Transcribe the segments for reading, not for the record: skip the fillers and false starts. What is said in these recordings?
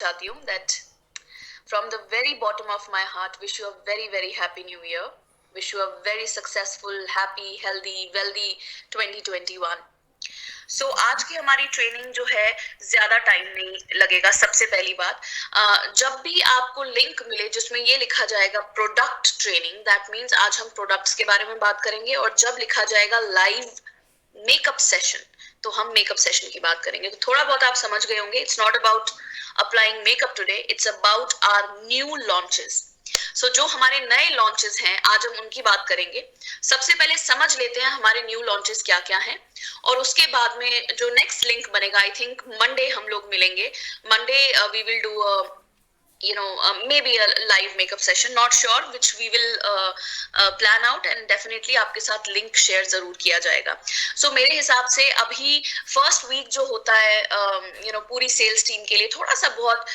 चाहती हूँ that from the very bottom of my heart wish you a very very happy new year. Wish you a very successful, happy, healthy, wealthy 2021. सो आज की हमारी training जो है ज्यादा time नहीं लगेगा। सबसे पहली बात, जब भी आपको लिंक मिले जिसमें ये लिखा जाएगा प्रोडक्ट ट्रेनिंग, दैट मीन्स आज हम प्रोडक्ट्स के बारे में बात करेंगे। और जब लिखा जाएगा लाइव मेकअप सेशन, तो हम मेकअप सेशन की बात करेंगे। तो थोड़ा बहुत आप समझ गए होंगे, it's not about applying makeup today, it's about our new launches. So जो हमारे नए लॉन्चेस हैं आज हम उनकी बात करेंगे। सबसे पहले समझ लेते हैं हमारे न्यू लॉन्चेस क्या क्या हैं, और उसके बाद में जो नेक्स्ट लिंक बनेगा, आई थिंक मंडे हम लोग मिलेंगे। Monday we will do maybe a live makeup session, not sure, which we will plan out, and definitely आपके साथ लिंक शेयर जरूर किया जाएगा। सो मेरे हिसाब से अभी फर्स्ट वीक जो होता है पूरी सेल्स टीम के लिए थोड़ा सा बहुत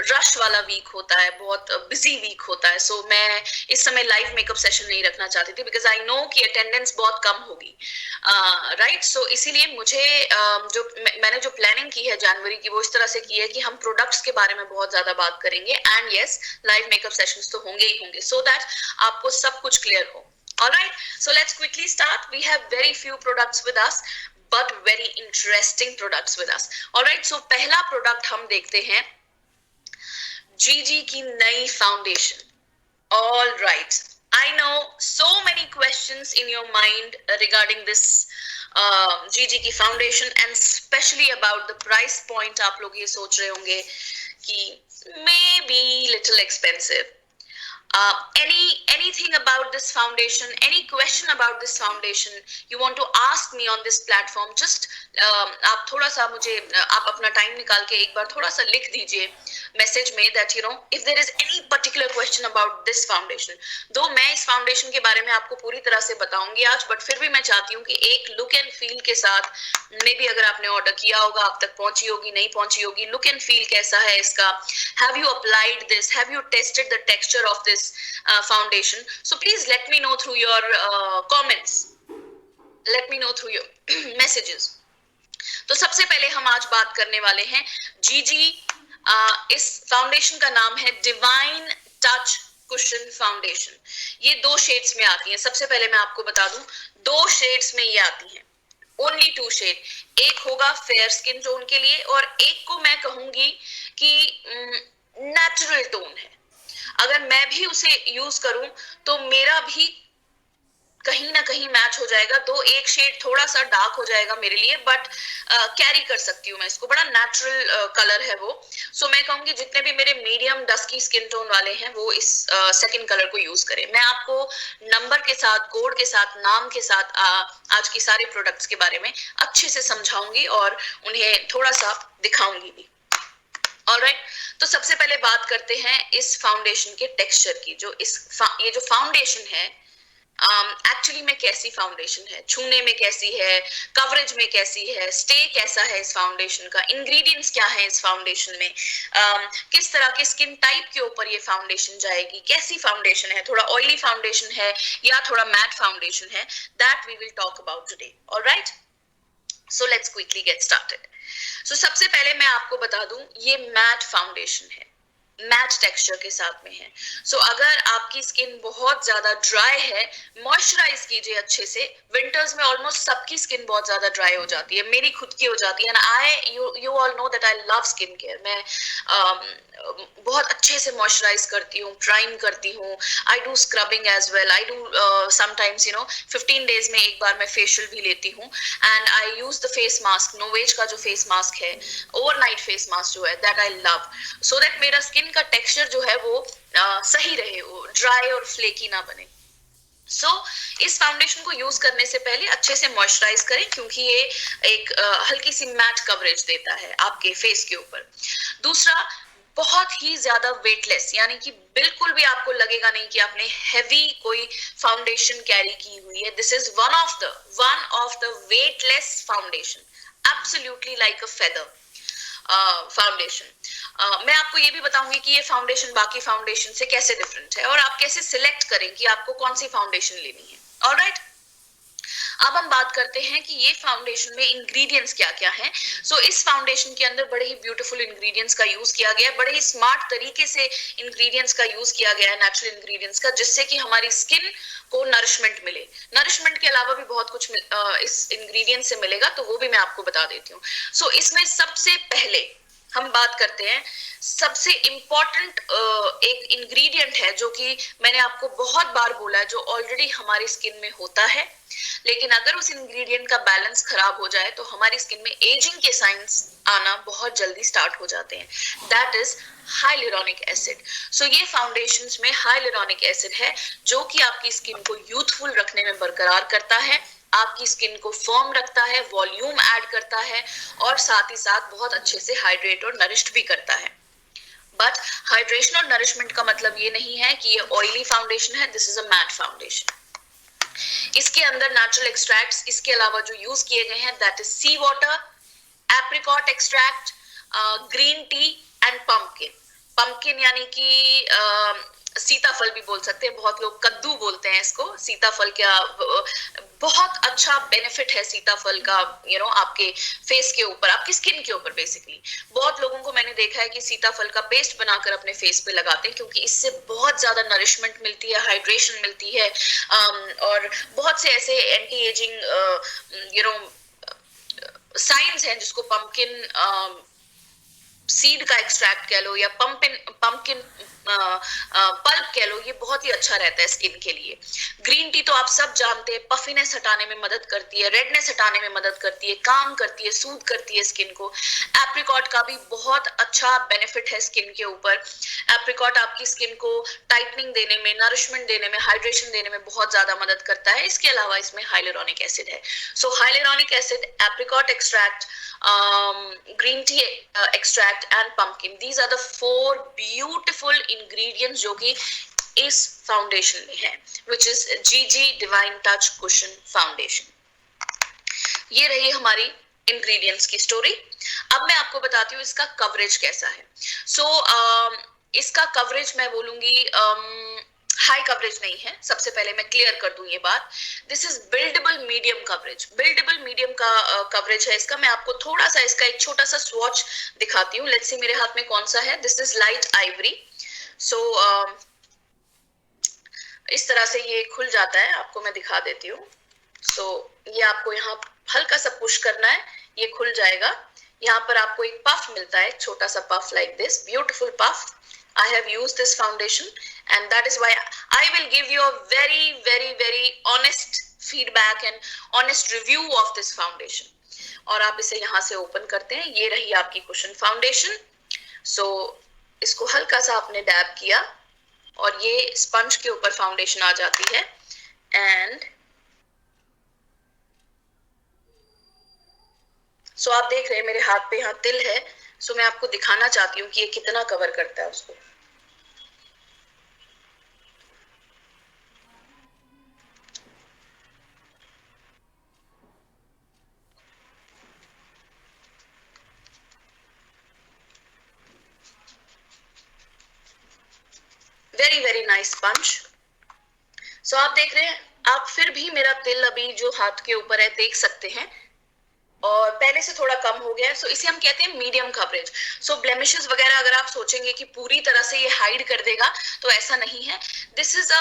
रश वाला वीक होता है, बहुत बिजी वीक होता है। सो मैं इस समय लाइव मेकअप सेशन नहीं रखना चाहती थी, बिकॉज आई नो कि अटेंडेंस बहुत कम होगी, राइट। सो इसीलिए मुझे मैंने जो प्लानिंग की है जनवरी की, वो इस तरह से की है कि हम प्रोडक्ट्स के बारे में बहुत ज्यादा बात करेंगे, and yes live makeup sessions तो होंगे ही होंगे, सो दैट आपको सब कुछ क्लियर हो। Alright, so let's quickly start. We have very few products with us, but very interesting products with us. Alright, so पहला प्रोडक्ट हम देखते हैं जीजी की नई foundation. All right, I know so many questions in your mind regarding this जीजी की foundation, and especially about the price point। आप लोग ये सोच रहे होंगे कि maybe little expensive. Anything about this foundation, any question about this foundation you want to ask me on this platform, just आप थोड़ा सा मुझे आप अपना टाइम निकाल के एक बार थोड़ा सा लिख दीजिए मैसेज में that if there is any particular question about this foundation। दो मैं इस फाउंडेशन के बारे में आपको पूरी तरह से बताऊंगी आज, बट फिर भी मैं चाहती हूँ कि एक लुक एंड फील के साथ, मे बी अगर आपने ऑर्डर किया होगा आप तक पहुंची होगी, नहीं पहुंची होगी, लुक एंड फील कैसा है इसका, have you applied this, have you tested the texture of this foundation? So please let me know through your comments, let me know through your messages। तो सबसे पहले हम आज बात करने वाले हैं जीजी, इस फाउंडेशन का नाम है डिवाइन टच कुशन फाउंडेशन। ये 2 शेड्स में आती है। सबसे पहले मैं आपको बता दूं, 2 शेड्स में ये आती है, ओनली 2 शेड। एक होगा फेयर स्किन टोन के लिए, और एक को मैं कहूंगी कि नेचुरल टोन है। अगर मैं भी उसे यूज करूं तो मेरा भी कहीं ना कहीं मैच हो जाएगा, तो एक शेड थोड़ा सा डार्क हो जाएगा मेरे लिए, बट कैरी कर सकती हूँ मैं इसको, बड़ा नेचुरल कलर है वो। सो मैं कहूंगी जितने भी मेरे मीडियम डस्की स्किन टोन वाले हैं वो इस सेकंड कलर को यूज करें। मैं आपको नंबर के साथ, कोड के साथ, नाम के साथ आज की सारे प्रोडक्ट्स के बारे में अच्छे से समझाऊंगी और उन्हें थोड़ा सा दिखाऊंगी भी। ऑलराइट, तो सबसे पहले बात करते हैं इस फाउंडेशन के टेक्सचर की। ये जो फाउंडेशन है एक्चुअली में कैसी फाउंडेशन है, छूने में कैसी है, कवरेज में कैसी है, स्टे कैसा है इस फाउंडेशन का, इंग्रेडिएंट्स क्या है इस फाउंडेशन में, किस तरह के स्किन टाइप के ऊपर ये फाउंडेशन जाएगी, कैसी फाउंडेशन है, थोड़ा ऑयली फाउंडेशन है या थोड़ा मैट फाउंडेशन है, that we will talk about today. Alright, so let's quickly get started. So सबसे पहले मैं आपको बता दूं, ये मैट फाउंडेशन है, मैट टेक्सचर के साथ में है। सो अगर आपकी स्किन बहुत ज्यादा ड्राई है, मॉइस्चराइज कीजिए अच्छे से। विंटर्स में ऑलमोस्ट सबकी स्किन बहुत ज्यादा ड्राई हो जाती है, मेरी खुद की हो जाती है, and you all know that I love skin care. मैं बहुत अच्छे से मॉइस्चराइज करती हूँ, प्राइम करती हूँ, I do scrubbing as well, I do sometimes 15 days में एक बार मैं फेशियल भी लेती हूँ, and I use the face mask, नोवेज का जो फेस मास्क है, ओवरनाइट फेस मास्क जो है, that I love, so that मेरा स्किन का टेक्सचर जो है वो सही रहे, वो ड्राई और फ्लेकी ना बने। इस फाउंडेशन को यूज करने से पहले अच्छे से मॉइस्चराइज करें, क्योंकि ये एक हल्की सी मैट कवरेज देता है आपके फेस के ऊपर। दूसरा, बहुत ही ज्यादा वेटलेस, यानी कि बिल्कुल भी आपको लगेगा नहीं कि आपने हैवी कोई फाउंडेशन कैरी की हुई है। This is one of the weightless foundation, absolutely like a feather foundation. मैं आपको ये भी बताऊंगी कि ये फाउंडेशन बाकी फाउंडेशन से कैसे डिफरेंट है, और आप कैसे सिलेक्ट करें कि आपको कौन सी फाउंडेशन लेनी है। ऑलराइट, अब हम बात करते हैं कि ये फाउंडेशन में इंग्रेडिएंट्स क्या क्या हैं। सो इस फाउंडेशन के अंदर बड़े ही ब्यूटीफुल इंग्रेडिएंट्स का यूज किया गया है, बड़े ही स्मार्ट तरीके से इंग्रेडिएंट्स का यूज किया गया है, नेचुरल इंग्रेडिएंट्स का, जिससे कि हमारी स्किन को नरिशमेंट मिले। नरिशमेंट के अलावा भी बहुत कुछ इस इंग्रेडिएंट से मिलेगा, तो वो भी मैं आपको बता देती हूँ। सो इसमें सबसे पहले हम बात करते हैं, सबसे इंपॉर्टेंट एक इंग्रेडिएंट है जो कि मैंने आपको बहुत बार बोला है, जो ऑलरेडी हमारी स्किन में होता है, लेकिन अगर उस इंग्रेडिएंट का बैलेंस खराब हो जाए तो हमारी स्किन में एजिंग के साइंस आना बहुत जल्दी स्टार्ट हो जाते हैं। That is hyaluronic acid. So ये फाउंडेशंस में हाइलुरोनिक एसिड है जो कि आपकी स्किन को यूथफुल रखने में बरकरार करता है, आपकी स्किन को फर्म रखता है, वॉल्यूम ऐड करता है, और साथ ही साथ बहुत अच्छे से हाइड्रेट और नरिश्ड भी करता है। बट हाइड्रेशन और नरिशमेंट का मतलब ये नहीं है कि ये ऑयली फाउंडेशन है, this is a matte foundation. इसके अंदर नेचुरल एक्सट्रैक्ट्स इसके अलावा जो यूज किए गए हैं, that is sea water, apricot extract, green tea and pumpkin. Pumpkin यानी कि सीताफल भी बोल सकते हैं, बहुत लोग कद्दू बोलते हैं इसको। सीताफल क्या बहुत अच्छा बेनिफिट है सीताफल का, आपके फेस के ऊपर, आपकी स्किन के ऊपर बेसिकली। बहुत लोगों को मैंने देखा है कि सीताफल का पेस्ट बनाकर अपने फेस पे लगाते हैं, क्योंकि इससे बहुत ज्यादा नरिशमेंट मिलती है, हाइड्रेशन मिलती है, और बहुत से ऐसे एंटी एजिंग साइंस हैं जिसको पंपकिन सीड का एक्सट्रैक्ट कह लो या पंपकिन पल्प कह लो, ये बहुत ही अच्छा रहता है स्किन के लिए। ग्रीन टी तो आप सब जानते हैं, पफिनेस हटाने में मदद करती है, रेडनेस हटाने में मदद करती है, काम करती है, सूद करती है स्किन को। एप्रिकॉट का भी बहुत अच्छा बेनिफिट है स्किन के ऊपर। एप्रिकॉट आपकी स्किन को टाइटनिंग देने में, नरिशमेंट देने में, हाइड्रेशन देने में बहुत ज्यादा मदद करता है। इसके अलावा इसमें हाइलुरोनिक एसिड है। So hyaluronic acid, apricot extract, green tea extract and pumpkin, these are the 4 beautiful ingredients जो कि इस फाउंडेशन में है, which is GG Divine Touch Cushion Foundation। ये रही हमारी इंग्रेडिएंट्स की स्टोरी। अब मैं आपको बताती हूँ इसका कवरेज कैसा है। इसका कवरेज मैं बोलूंगी हाई कवरेज नहीं है। सबसे पहले मैं क्लियर कर दूं ये बात, this is buildable medium coverage. Buildable medium का कवरेज है इसका। मैं आपको थोड़ा सा इसका एक छोटा सा स्वॉच दिखाती हूँ। लेट्स सी मेरे हाथ में कौन सा है। This is light ivory. So इस तरह से ये खुल जाता है, आपको मैं दिखा देती हूँ। सो ये आपको यहाँ हल्का सा पुश करना है, ये खुल जाएगा। यहाँ पर आपको एक पफ मिलता है, एक छोटा सा puff like this, beautiful puff. I have used this foundation and that is why I will give you a very very very honest feedback and honest review of this foundation। और आप इसे यहाँ से ओपन करते हैं, ये रही आपकी कुशन फाउंडेशन। सो इसको हल्का सा आपने डैब किया और ये स्पंज के ऊपर फाउंडेशन आ जाती है। एंड सो आप देख रहे हैं मेरे हाथ पे यहाँ तिल है। सो मैं आपको दिखाना चाहती हूँ कि ये कितना कवर करता है उसको। Very very nice sponge. So आप देख रहे हैं, आप फिर भी मेरा तिल अभी जो हाथ के ऊपर है देख सकते हैं, और पहले से थोड़ा कम हो गया है। सो इसे हम कहते हैं मीडियम कवरेज। सो ब्लेमिशेस वगैरह अगर आप सोचेंगे कि पूरी तरह से ये हाइड कर देगा, तो ऐसा नहीं है। This is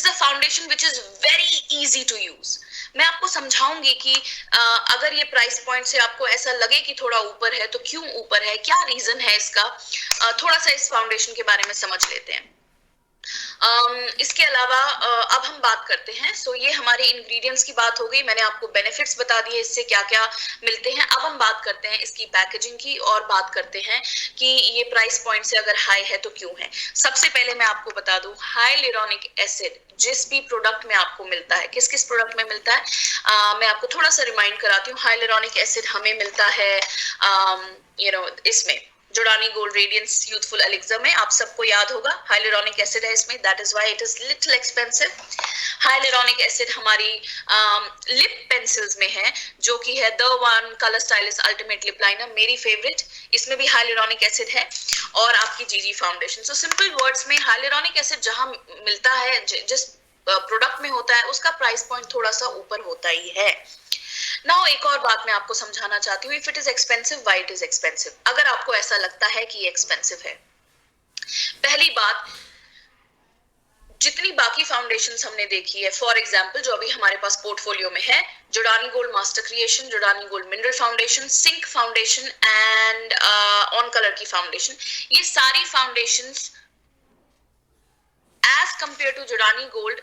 a foundation which is very easy to use. मैं आपको समझाऊंगी कि अगर ये प्राइस पॉइंट से आपको ऐसा लगे कि थोड़ा ऊपर है, तो क्यों ऊपर है, क्या रीजन है इसका। थोड़ा सा इस फाउंडेशन के बारे में समझ लेते हैं। इसके अलावा अब हम बात करते हैं। सो ये हमारे इंग्रेडिएंट्स की बात हो गई, मैंने आपको बेनिफिट्स बता दिए इससे क्या क्या मिलते हैं। अब हम बात करते हैं इसकी पैकेजिंग की, और बात करते हैं कि ये प्राइस पॉइंट से अगर हाई है तो क्यों है। सबसे पहले मैं आपको बता दूं, हाइलुरोनिक एसिड जिस भी प्रोडक्ट में आपको मिलता है, किस किस प्रोडक्ट में मिलता है, मैं आपको थोड़ा सा रिमाइंड कराती हूँ। हाइलुरोनिक एसिड हमें मिलता है इसमें जोडानी गोल्ड रेडियंस यूथफुल एलिक्सर में, आप सबको याद होगा हाइलुरोनिक एसिड है इसमें, that is why it is little expensive. Hyaluronic acid हमारी लिप पेंसिल्स में है, जो कि है the one colour stylist ultimate lip liner, मेरी फेवरेट। इसमें भी हाइलुरोनिक एसिड है, और आपकी जीजी फाउंडेशन। सो सिंपल वर्ड्स में हाइलुरोनिक एसिड जहां मिलता है, जिस प्रोडक्ट में होता है उसका प्राइस पॉइंट थोड़ा सा ऊपर होता ही है। नाउ एक और बात मैं आपको समझाना चाहती हूँ, if it is expensive why it is expensive. अगर आपको ऐसा लगता है कि ये एक्सपेंसिव है, पहली बात, जितनी बाकी फाउंडेशंस हमने देखी है, फॉर एग्जांपल जो अभी हमारे पास पोर्टफोलियो में है, Giordani gold master creation, Giordani gold mineral foundation, sync foundation and on colour की फाउंडेशन, ये सारी foundations as compared to Giordani gold,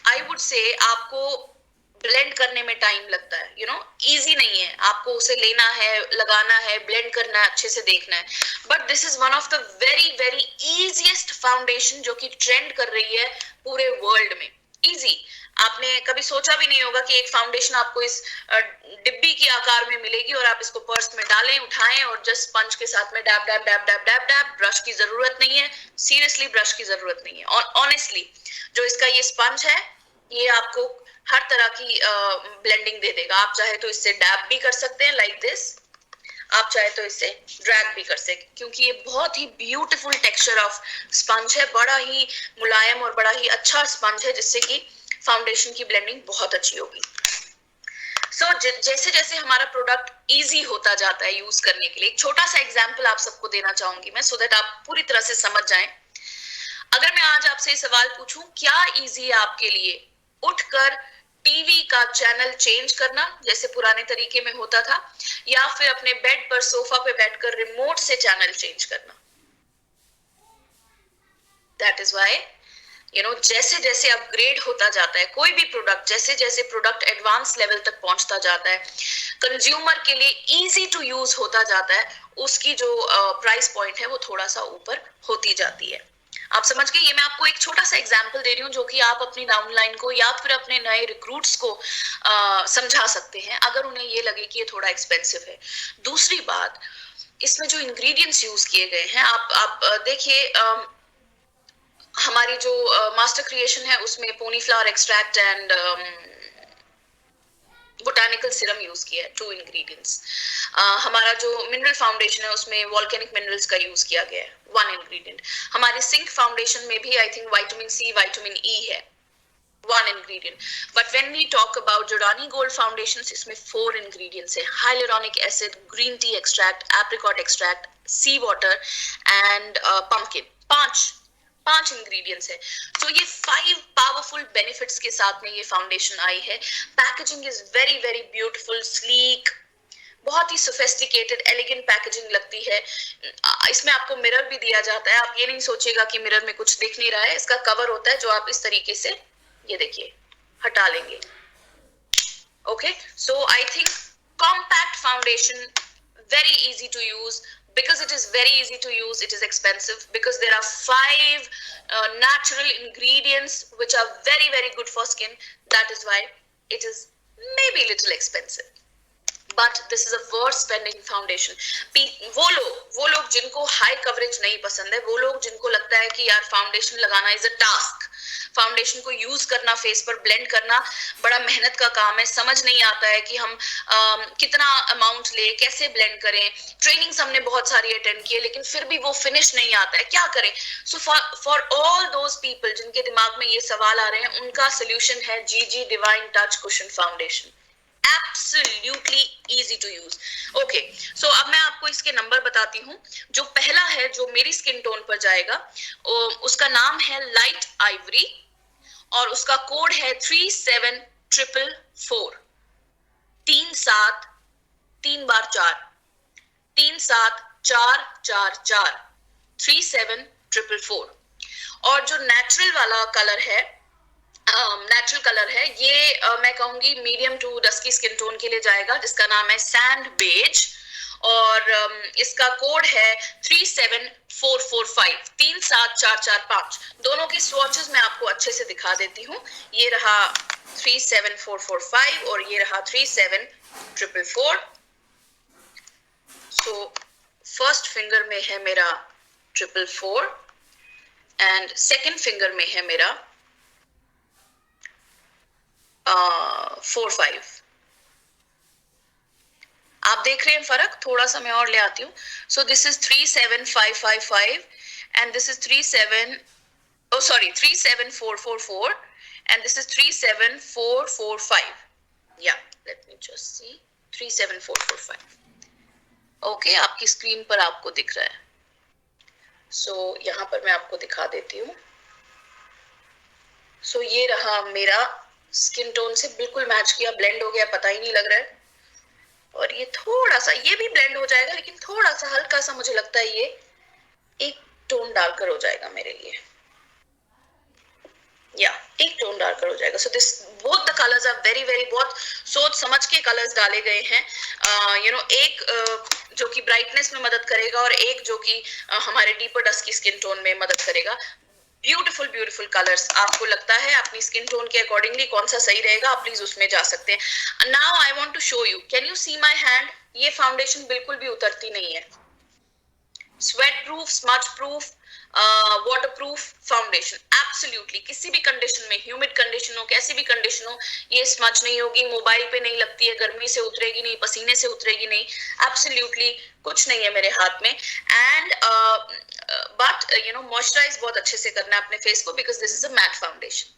I would say आपको ब्लेंड करने में टाइम लगता है, यू नो, इजी नहीं है। आपको उसे लेना है, लगाना है, ब्लेंड करना है, अच्छे से देखना है। But this is one of the very very easiest foundation जो कि ट्रेंड कर रही है पूरे वर्ल्ड में। इजी, आपने कभी सोचा भी नहीं होगा कि एक फाउंडेशन आपको इस डिब्बी के आकार में मिलेगी और आप इसको पर्स में डालें, उठाएं और जस्ट स्पंज के साथ में dab dab dab dab dab dab. Brush की जरूरत नहीं है, सीरियसली ब्रश की जरूरत नहीं है। ऑनेस्टली जो इसका ये स्पंज है, ये आपको हर तरह की ब्लेंडिंग दे देगा। आप चाहे तो इससे डैब भी कर सकते हैं लाइक दिस, आप चाहे तो इससे ड्रैग भी कर सकते, क्योंकि ये बहुत ही ब्यूटीफुल टेक्सचर ऑफ स्पंज है, बड़ा ही मुलायम और बड़ा ही अच्छा स्पंज है, जिससे कि फाउंडेशन की ब्लेंडिंग बहुत अच्छी होगी। जैसे जैसे हमारा प्रोडक्ट इजी होता जाता है यूज करने के लिए, एक छोटा सा एग्जांपल आप सबको देना चाहूंगी मैं, सो दैट आप पूरी तरह से समझ जाएं। अगर मैं आज आपसे सवाल पूछूं, क्या इजी है आपके लिए उठकर टीवी का चैनल चेंज करना जैसे पुराने तरीके में होता था, या फिर अपने बेड पर सोफा पे बैठकर रिमोट से चैनल चेंज करना? That is why, you know, जैसे जैसे अपग्रेड होता जाता है कोई भी प्रोडक्ट, जैसे जैसे प्रोडक्ट एडवांस लेवल तक पहुंचता जाता है, कंज्यूमर के लिए इजी टू यूज होता जाता है, उसकी जो प्राइस पॉइंट है वो थोड़ा सा ऊपर होती जाती है। आप समझ गए? ये मैं आपको एक छोटा सा एग्जांपल दे रही हूँ जो कि आप अपनी डाउनलाइन को या फिर अपने नए रिक्रूट्स को समझा सकते हैं अगर उन्हें ये लगे कि ये थोड़ा एक्सपेंसिव है। दूसरी बात, इसमें जो इंग्रेडिएंट्स यूज किए गए हैं, आप देखिए, हमारी जो मास्टर क्रिएशन है उसमें peony flower extract and botanical serum use किया है, 2 इंग्रेडिएंट्स। हमारा जो मिनरल फाउंडेशन है उसमें वॉल्केनिक मिनरल्स का यूज किया गया है, 1 इंग्रेडिएंट। हमारी सिंक फाउंडेशन में भी I think vitamin C, vitamin E है, 1 ingredient. But when we talk about Jordani Gold Foundations, इसमें 4 ingredients है, hyaluronic acid, green tea extract, apricot extract, sea water and pumpkin. 5 ingredients है। तो ये 5 powerful benefits के साथ में ये फाउंडेशन आई है। Packaging is very very beautiful, sleek, बहुत ही सोफिस्टिकेटेड, एलिगेंट पैकेजिंग लगती है। इसमें आपको मिरर भी दिया जाता है, आप ये नहीं सोचिएगा कि मिरर में कुछ दिख नहीं रहा है। इसका कवर होता है जो आप इस तरीके से, ये देखिए, हटा लेंगे। Okay, so I think compact foundation, very easy to use. Because it is very easy to use, it is expensive because there are 5 natural ingredients which are very very good for skin. That is why it is maybe a little expensive. But this is a worth spending foundation. वो लोग जिनको high coverage नहीं पसंद है, वो लोग जिनको लगता है कि यार फाउंडेशन लगाना इज अ टास्क, फाउंडेशन को यूज करना, फेस पर ब्लेंड करना बड़ा मेहनत का काम है, समझ नहीं आता है कि हम कितना अमाउंट ले, कैसे ब्लेंड करें, ट्रेनिंग्स हमने बहुत सारी अटेंड की है लेकिन फिर भी वो फिनिश नहीं आता है, क्या करें? So for all those people जिनके दिमाग में ये सवाल आ रहे हैं, उनका सोल्यूशन है जीजी divine touch cushion foundation. Absolutely easy to use. Okay, so अब मैं आपको इसके नंबर बताती हूँ। जो पहला है जो मेरी स्किन टोन पर जाएगा, उसका नाम है लाइट आइवरी और उसका कोड है 37444। 37 3 बार 4 37444 37444। और जो नेचुरल वाला कलर है, नेचुरल कलर है, ये मैं कहूंगी medium to dusky skin tone के लिए जाएगा, जिसका नाम है सैंड बेज और इसका कोड है 37445। 37445। दोनों की स्वॉचेस मैं आपको अच्छे से दिखा देती हूँ। ये रहा 37445 और ये रहा 37444। सो फर्स्ट फिंगर में है मेरा 444 एंड सेकेंड फिंगर में है मेरा 45। आप देख रहे हैं फर्क? थोड़ा सा मैं और ले आती हूँ। सो this is 37555 and this is 37444 and this is 37445. Yeah, let me just see. 37445. Okay, आपकी स्क्रीन पर आपको दिख रहा है. सो यहाँ पर मैं आपको दिखा देती हूँ. सो ये रहा मेरा स्किन टोन से बिल्कुल मैच किया, ब्लेंड हो गया, पता ही नहीं लग रहा है. और ये थोड़ा सा, ये भी ब्लेंड हो जाएगा, लेकिन थोड़ा सा हल्का सा मुझे लगता है ये एक टोन डार्कर हो जाएगा मेरे लिए. या एक टोन डार्कर हो जाएगा. So this both the colours are very very, बहुत सोच समझ के कलर्स डाले गए हैं. एक जो कि ब्राइटनेस में मदद करेगा और एक जो कि हमारे डीपर डस्की स्किन टोन में मदद करेगा. Beautiful beautiful colours. आपको लगता है अपनी स्किन टोन के अकॉर्डिंगली कौन सा सही रहेगा, आप प्लीज उसमें जा सकते हैं. Now I want to show you, can you see my hand? ये फाउंडेशन बिल्कुल भी उतरती नहीं है. Sweat proof, smudge proof, water proof foundation. Absolutely किसी भी कंडीशन में, ह्यूमिड कंडीशन हो, कैसी भी कंडीशन हो, ये स्मज नहीं होगी, मोबाइल पे नहीं लगती है, गर्मी से उतरेगी नहीं, पसीने से उतरेगी नहीं. एब्सोल्युटली कुछ नहीं है मेरे हाथ में. एंड बट मॉइस्चराइज बहुत अच्छे से करना है अपने फेस को, because this is a matte foundation.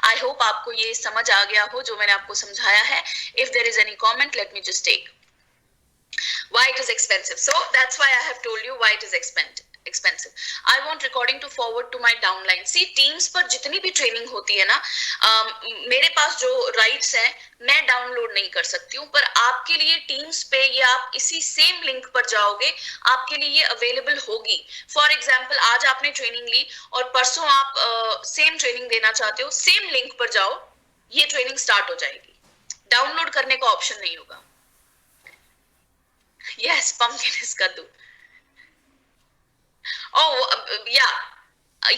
I hope आपको ये समझ आ गया हो जो मैंने आपको समझाया है. If there is any comment, let me just take. Why it is expensive? So that's why I have told you why it is expensive. I want recording to forward to my downline. See, Teams पर जितनी भी training होती है ना, मेरे पास जो rights हैं मैं डाउनलोड नहीं कर सकती हूँ, पर आपके लिए Teams पे या आप इसी सेम लिंक पर जाओगे, आपके लिए ये अवेलेबल होगी. फॉर एग्जाम्पल, आज आपने ट्रेनिंग ली और परसों आप सेम ट्रेनिंग देना चाहते हो, सेम लिंक पर जाओ, ये ट्रेनिंग स्टार्ट हो जाएगी. डाउनलोड करने का ऑप्शन नहीं होगा. Yes, pumpkin is कद्दू.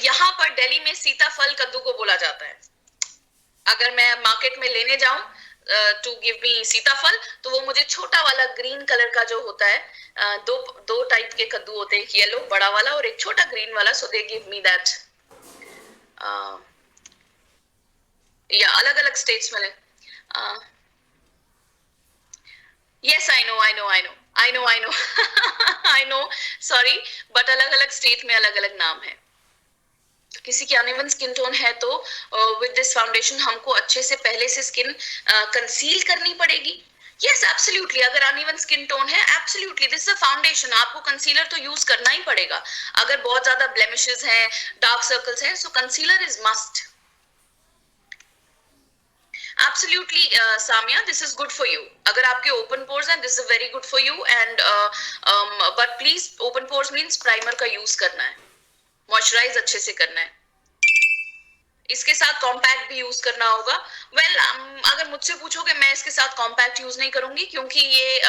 यहाँ पर दिल्ली में सीताफल कद्दू को बोला जाता है. अगर मैं मार्केट में लेने जाऊं टू गिव मी सीताफल, तो वो मुझे छोटा वाला ग्रीन कलर का जो होता है, दो टाइप के कद्दू होते हैं, येलो बड़ा वाला और एक छोटा ग्रीन वाला. सो दे गिव मी दैट. या अलग अलग स्टेट्स में. Yes, I know. Sorry, but अलग अलग स्टेट में अलग अलग नाम है. किसी की अनइवन स्किन टोन है तो विद दिस फाउंडेशन हमको अच्छे से पहले से स्किन कंसील करनी पड़ेगी. Yes, absolutely. अगर अनइवन स्किन टोन है, absolutely this is a foundation. आपको कंसीलर तो यूज करना ही पड़ेगा. अगर बहुत ज्यादा ब्लेमिशेस हैं, डार्क सर्कल्स हैं, so concealer is must. Absolutely, Samia, this is good for you. अगर आपके open pores हैं, this is very good for you. And but please, open pores means primer का use करना है, moisturize अच्छे से करना है. इसके साथ कॉम्पैक्ट भी यूज करना होगा. वेल, अगर मुझसे पूछोगे, मैं इसके साथ कॉम्पैक्ट यूज नहीं करूंगी, क्योंकि ये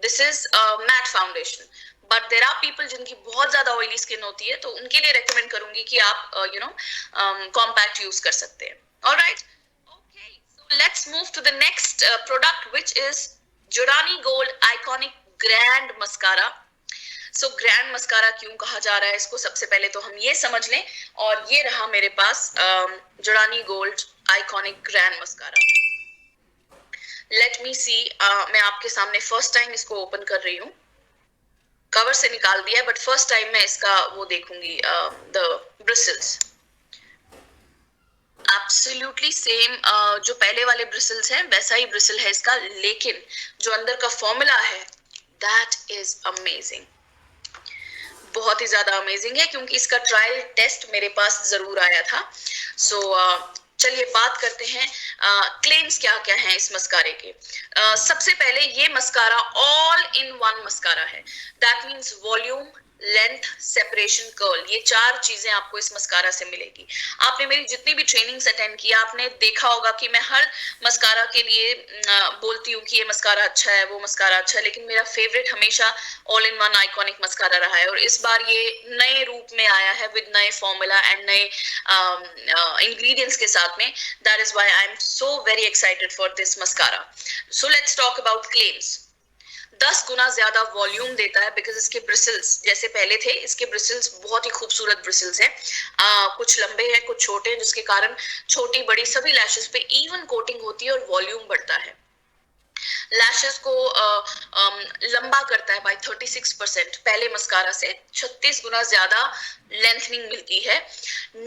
this is matte foundation. But there are people जिनकी बहुत ज्यादा ऑयली स्किन होती है, तो उनके लिए रेकमेंड करूंगी कि आप कॉम्पैक्ट यूज कर सकते हैं. Alright, let's move to the next product, which is Jordani Gold Iconic Grand Mascara. So Grand Mascara क्यों कहा जा रहा है इसको, सबसे पहले तो हम ये समझ लें. और ये रहा मेरे पास Jordani Gold Iconic Grand Mascara. Let me see. मैं आपके सामने फर्स्ट टाइम इसको ओपन कर रही हूँ. कवर से निकाल दिया है, बट फर्स्ट टाइम मैं इसका वो देखूंगी, द ब्रिसल्स. एब्सोल्युटली सेम जो पहले वाले ब्रिसल्स हैं वैसा ही ब्रिसल है इसका, लेकिन जो अंदर का फॉर्मूला है दैट इज अमेजिंग. बहुत ही ज्यादा अमेजिंग है, क्योंकि इसका ट्रायल टेस्ट मेरे पास जरूर आया था. सो चलिए बात करते हैं क्लेम्स क्या क्या हैं इस मस्कारे के. सबसे पहले ये mascara all in one mascara है. That means volume, length, separation, curl, ये चार चीजें आपको इस मस्कारा से मिलेगी. आपने मेरी जितनी भी ट्रेनिंग्स अटेंड की, आपने देखा होगा कि मैं हर मस्कारा के लिए बोलती हूँ कि ये मस्कारा अच्छा है, वो मस्कारा अच्छा है, लेकिन मेरा फेवरेट हमेशा all in one iconic mascara रहा है. और इस बार ये नए रूप में आया है विद नए फॉर्मूला एंड नए इंग्रेडिएंट्स के साथ में. That is why I am so very excited for this mascara. So let's talk about claims. 10 गुना ज्यादा वॉल्यूम देता है, बिकॉज इसके ब्रिसल्स जैसे पहले थे, इसके ब्रिसल्स बहुत ही खूबसूरत ब्रिसल्स हैं. कुछ लंबे हैं, कुछ छोटे हैं, जिसके कारण छोटी बड़ी सभी लैशेस पे इवन कोटिंग होती है और वॉल्यूम बढ़ता है. लैशेस को लंबा करता है बाय 36%, पहले मस्कारा से 36 गुना ज्यादा लेंथनिंग मिलती है।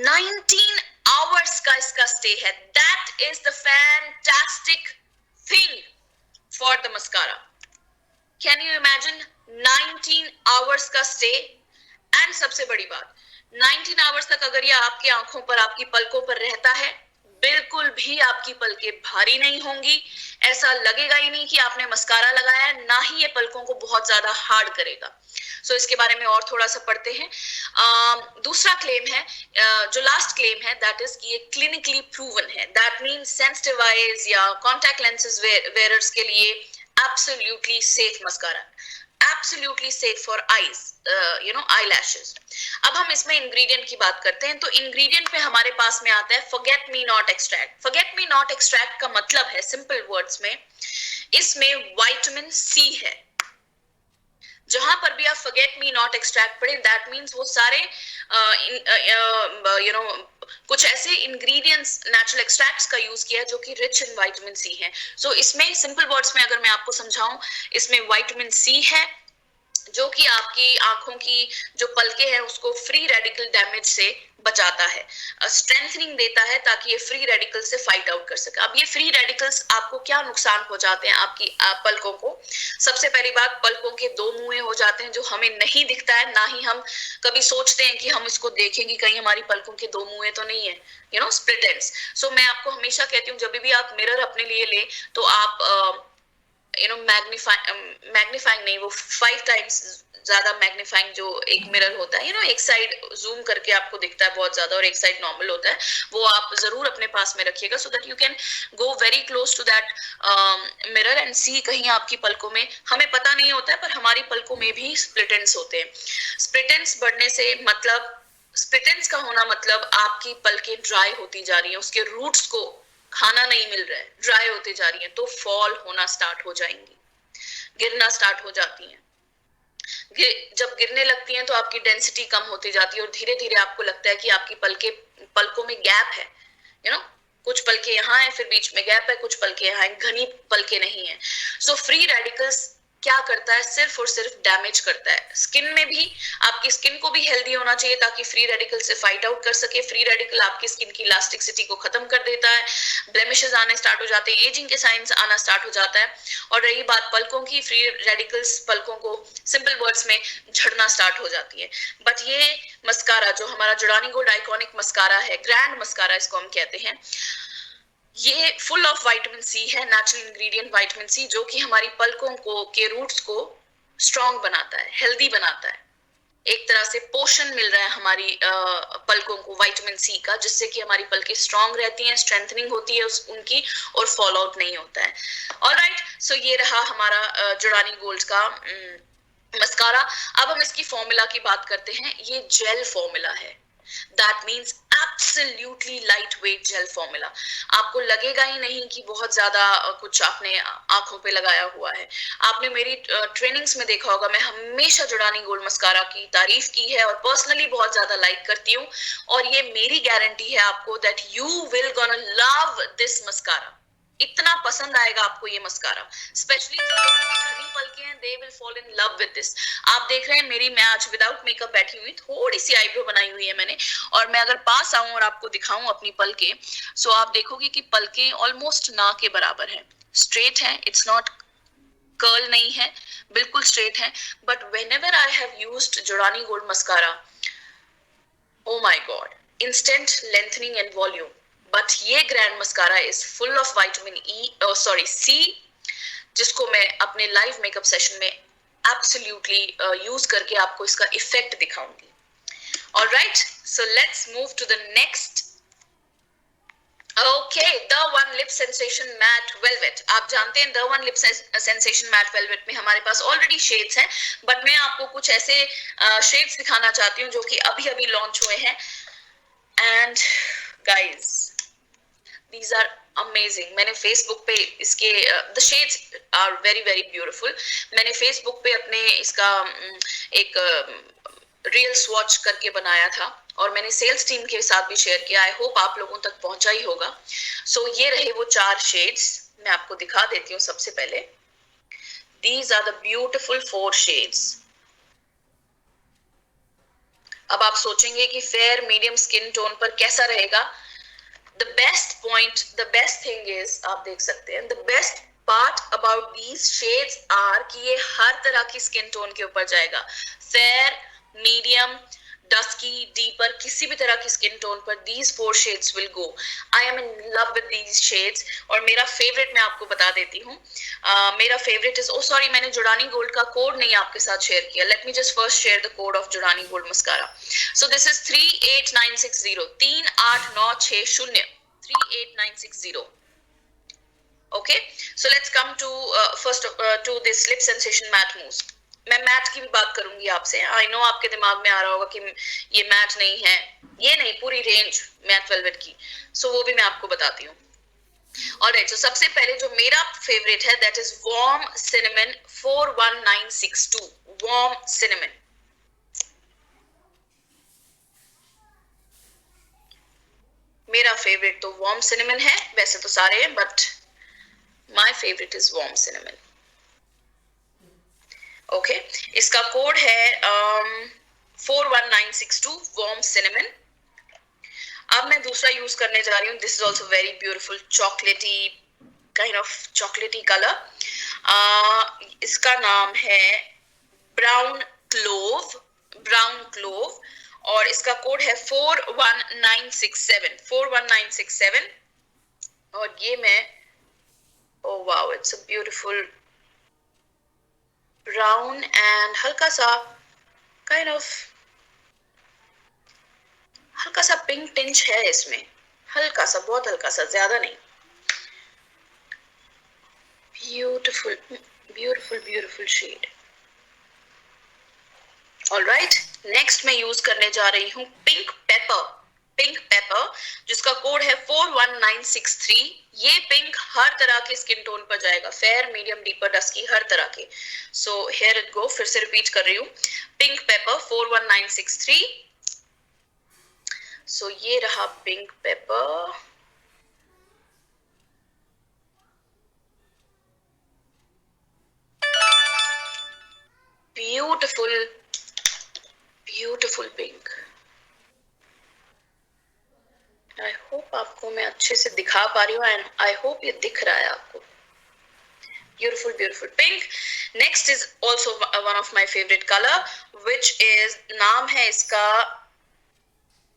19 आवर्स का इसका स्टे है। That is the fantastic thing for the mascara. Can you imagine 19 hours का स्टे। एंड सबसे बड़ी बात, 19 आवर्स तक अगर ये आपकी आंखों पर, आपकी पलकों पर रहता है, बिल्कुल भी आपकी पलकें भारी नहीं होंगी। ऐसा लगेगा ही नहीं कि आपने मस्कारा लगाया है, ना ही ये पलकों को बहुत ज्यादा हार्ड करेगा। सो इसके बारे में और थोड़ा सा पढ़ते हैं। दूसरा क्लेम है, जो लास्ट क्लेम है, दैट इज कि ये क्लिनिकली प्रूवन है। दैट मीन्स सेंसिटिव आईज या कॉन्टैक्ट लेंसेज वेयरर्स के लिए absolutely safe mascara, absolutely safe for eyes, eyelashes। अब हम इसमें इंग्रेडिएंट की बात करते हैं। तो इंग्रेडिएंट पे हमारे पास में आता है forget me not extract. Forget me not extract का मतलब है, सिंपल वर्ड्स में, इसमें विटामिन सी है। जहां पर भी आप फॉरगेट मी नॉट एक्सट्रैक्ट पढ़े, दैट मींस वो सारे कुछ ऐसे इंग्रेडिएंट्स, नेचुरल एक्सट्रैक्ट्स का यूज किया जो कि रिच इन विटामिन सी है। सो इसमें सिंपल वर्ड्स में अगर मैं आपको समझाऊं, इसमें विटामिन सी है जो कि आपकी आंखों की जो पलके हैं उसको फ्री रेडिकल डैमेज से बचाता है, स्ट्रेंथनिंग देता है ताकि ये फ्री रेडिकल से फाइट आउट कर सके। अब ये फ्री रेडिकल्स आपको क्या नुकसान पहुंचाते हैं आपकी पलकों को? सबसे पहली बात, पलकों के दो मुंह हो जाते हैं जो हमें नहीं दिखता है, ना ही हम कभी सोचते हैं कि हम इसको देखेंगे, कहीं हमारी पलकों के दो मुंह तो नहीं है, स्प्लिट एंड्स। सो मैं आपको हमेशा कहती हूँ, जब भी आप मिरर अपने लिए ले तो आप मैग्नीफाइंग नहीं, वो 5 टाइम्स ज्यादा मैग्नीफाइंग जो एक मिरर होता है, एक साइड जूम करके आपको दिखता है बहुत ज्यादा और एक साइड नॉर्मल होता है, वो आप जरूर अपने पास में रखिएगा, so that you can go very close to that mirror and see. कहीं आपकी पलकों में, हमें पता नहीं होता है पर हमारी पलकों में भी स्प्लिट एंड्स होते हैं। स्प्लिट एंड्स बढ़ने से मतलब, स्प्लिट एंड्स का होना मतलब आपकी पलकें ड्राई होती जा रही हैं, उसके रूट्स को खाना नहीं मिल रहा है, ड्राई होते जा रही हैं, तो फॉल होना स्टार्ट हो जाएंगी, गिरना स्टार्ट हो जाती हैं। जब गिरने लगती हैं तो आपकी डेंसिटी कम होती जाती है और धीरे धीरे आपको लगता है कि आपकी पलकों में गैप है, कुछ पलके यहाँ है, फिर बीच में गैप है, कुछ पलके यहाँ है, घनी पलके नहीं है। सो फ्री रेडिकल्स क्या करता है? सिर्फ और सिर्फ डैमेज करता है। स्किन में भी, आपकी स्किन को भी हेल्दी होना चाहिए ताकि फ्री रेडिकल से फाइट आउट कर सके। फ्री रेडिकल आपकी स्किन की इलास्टिसिटी को खत्म कर देता है, ब्लेमिशेस आने स्टार्ट हो जाते हैं, एजिंग के साइंस आना स्टार्ट हो जाता है। और रही बात पलकों की, फ्री रेडिकल्स पलकों को सिंपल वर्ड्स में झड़ना स्टार्ट हो जाती है। बट ये मस्कारा जो हमारा जुड़ानी गोल्ड आइकॉनिक मस्कारा है, ग्रैंड मस्कारा इसको हम कहते हैं, ये फुल ऑफ विटामिन सी है, नेचुरल इंग्रेडिएंट विटामिन सी, जो कि हमारी पलकों को के रूट्स को स्ट्रॉन्ग बनाता है, हेल्दी बनाता है। एक तरह से पोषण मिल रहा है हमारी पलकों को विटामिन सी का, जिससे कि हमारी पलकें स्ट्रॉन्ग रहती हैं, स्ट्रेंथनिंग होती है उनकी, और फॉल आउट नहीं होता है। ऑलराइट, सो ये रहा हमारा जुड़ानी गोल्ड का मस्कारा। अब हम इसकी फॉर्मूला की बात करते हैं। ये जेल फॉर्मूला है, that means absolutely light weight gel formula. आपको लगेगा ही नहीं कि बहुत ज्यादा कुछ आपने आंखों पे लगाया हुआ है। आपने मेरी ट्रेनिंग्स में देखा होगा, मैं हमेशा जुड़ानी गोल्ड मस्कारा की तारीफ की है और पर्सनली बहुत ज्यादा लाइक करती हूँ, और ये मेरी गारंटी है आपको that you will gonna love this mascara. इतना पसंद आएगा आपको ये मस्कारा, स्पेशली जो लोगों की घनी पलके हैं, they will fall in love with this. आप देख रहे हैं मेरी, मैं आज विदाउट मेकअप बैठी हुई, थोड़ी सी आईब्रो बनाई हुई है मैंने, और मैं अगर पास आऊं और आपको दिखाऊं अपनी पलके, सो आप देखोगे कि पलके ऑलमोस्ट ना के बराबर है, स्ट्रेट है, इट्स नॉट कर्ल नहीं है, बिल्कुल स्ट्रेट है। But whenever I have used Giordani gold mascara, oh my god, instant lengthening and volume. But ये grand mascara is full of vitamin C, जिसको मैं अपने लाइव मेकअप सेशन में एब्सोल्युटली यूज करके आपको इसका इफेक्ट दिखाऊंगी। Alright, so let's move to the next. Okay, the one lip sensation matte velvet. आप जानते हैं the one lip sensation matte velvet में हमारे पास ऑलरेडी शेड्स हैं, बट मैं आपको कुछ ऐसे शेड्स दिखाना चाहती हूँ जो कि अभी अभी लॉन्च हुए हैं। And guys, these are amazing। मैंने फेसबुक पे इसके the shades are very very beautiful। मैंने फेसबुक पे अपने इसका एक रियल स्वॉच करके बनाया था और मैंने सेल्स टीम के साथ भी शेयर किया। आई होप आप लोगों तक पहुंचा ही होगा। सो ये रहे वो 4 शेड्स, मैं आपको दिखा देती हूँ। सबसे पहले These are the beautiful 4 shades. अब आप सोचेंगे कि फेयर मीडियम स्किन टोन पर कैसा रहेगा. The best point, the best thing is, आप देख सकते हैं, the best part about these shades are कि ये हर तरह की स्किन टोन के ऊपर जाएगा. फेयर, मीडियम, डस्की, डीपर, किसी भी तरह की स्किन टोन पर these 4 shades will go. I am in love with these shades. और मेरा फेवरेट मैं आपको बता देती हूँ. मेरा फेवरेट इज, सॉरी, मैंने जुड़ानी गोल्ड का कोड नहीं आपके साथ शेयर किया. Let me just first share the code of Giordani gold mascara. So this is 38960 38960 38960. Okay, so let's come to first to this lip sensation matte mousse. मैं mat की भी बात करूंगी आपसे. आई नो आपके दिमाग में आ रहा होगा कि ये मैट नहीं है, ये नहीं, पूरी रेंज मैट वेलवेट की. सो वो भी मैं आपको बताती हूँ. ऑलराइट, सो सबसे पहले जो मेरा फेवरेट है that is warm cinnamon 41962. Warm cinnamon. मेरा फेवरेट तो वार्म सिनेमन है. वैसे तो सारे हैं, but my favourite is warm cinnamon. Okay, इसका कोड है 41962 वार्म सिनेमन. अब मैं दूसरा यूज करने जा रही हूँ. This is also very beautiful चॉकलेटी काइंड ऑफ चॉकलेटी कलर. इसका नाम है ब्राउन क्लोव. Brown clove. और इसका कोड है 41967 41967. और ये मैं, oh wow, it's a beautiful brown and हल्का सा kind of हल्का सा पिंक टिंच है इसमें. हल्का सा, बहुत हल्का सा, ज्यादा नहीं. Beautiful beautiful beautiful shade. Alright, next मैं यूज करने जा रही हूँ पिंक पेपर. पिंक पेपर जिसका कोड है 41963. ये पिंक हर तरह के स्किन टोन पर जाएगा. फेयर, मीडियम, डीपर, डस्की, हर तरह के. So here it go. फिर से रिपीट कर रही हूँ. Pink paper 41963. सो ये रहा pink paper. Beautiful beautiful pink. I hope आपको मैं अच्छे से दिखा पा रही हूँ एंड आई होप ये दिख रहा है आपको. Beautiful beautiful pink. Next is also one of my favourite colour which is, नाम है इसका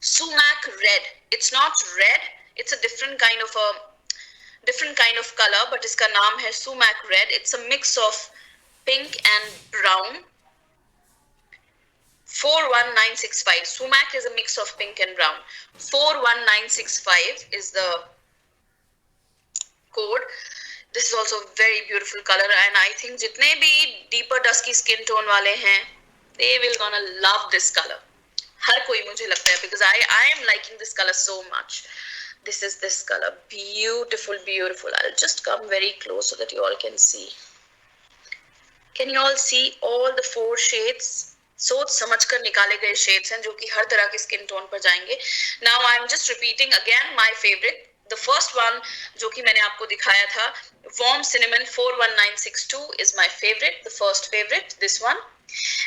sumac red. It's not red, it's a different kind of colour, but इसका नाम है sumac red. It's a mix of pink and brown. 41965. Sumac is a mix of pink and brown. 41965 is the code. This is also a very beautiful color and I think जितने भी deeper dusky skin tone वाले हैं, they will gonna love this color. हर कोई, मुझे लगता है, because I am liking this color so much. This is this color. Beautiful, beautiful. I'll just come very close so that you all can see. Can you all see all the 4 shades? सोच समझ कर निकाले गए shades हैं जो कि हर तरह के स्किन टोन पर जाएंगे. Now I am just repeating again my favourite. The first one जो कि मैंने आपको दिखाया था, warm cinnamon 41962 is my favourite, the first favourite, this one.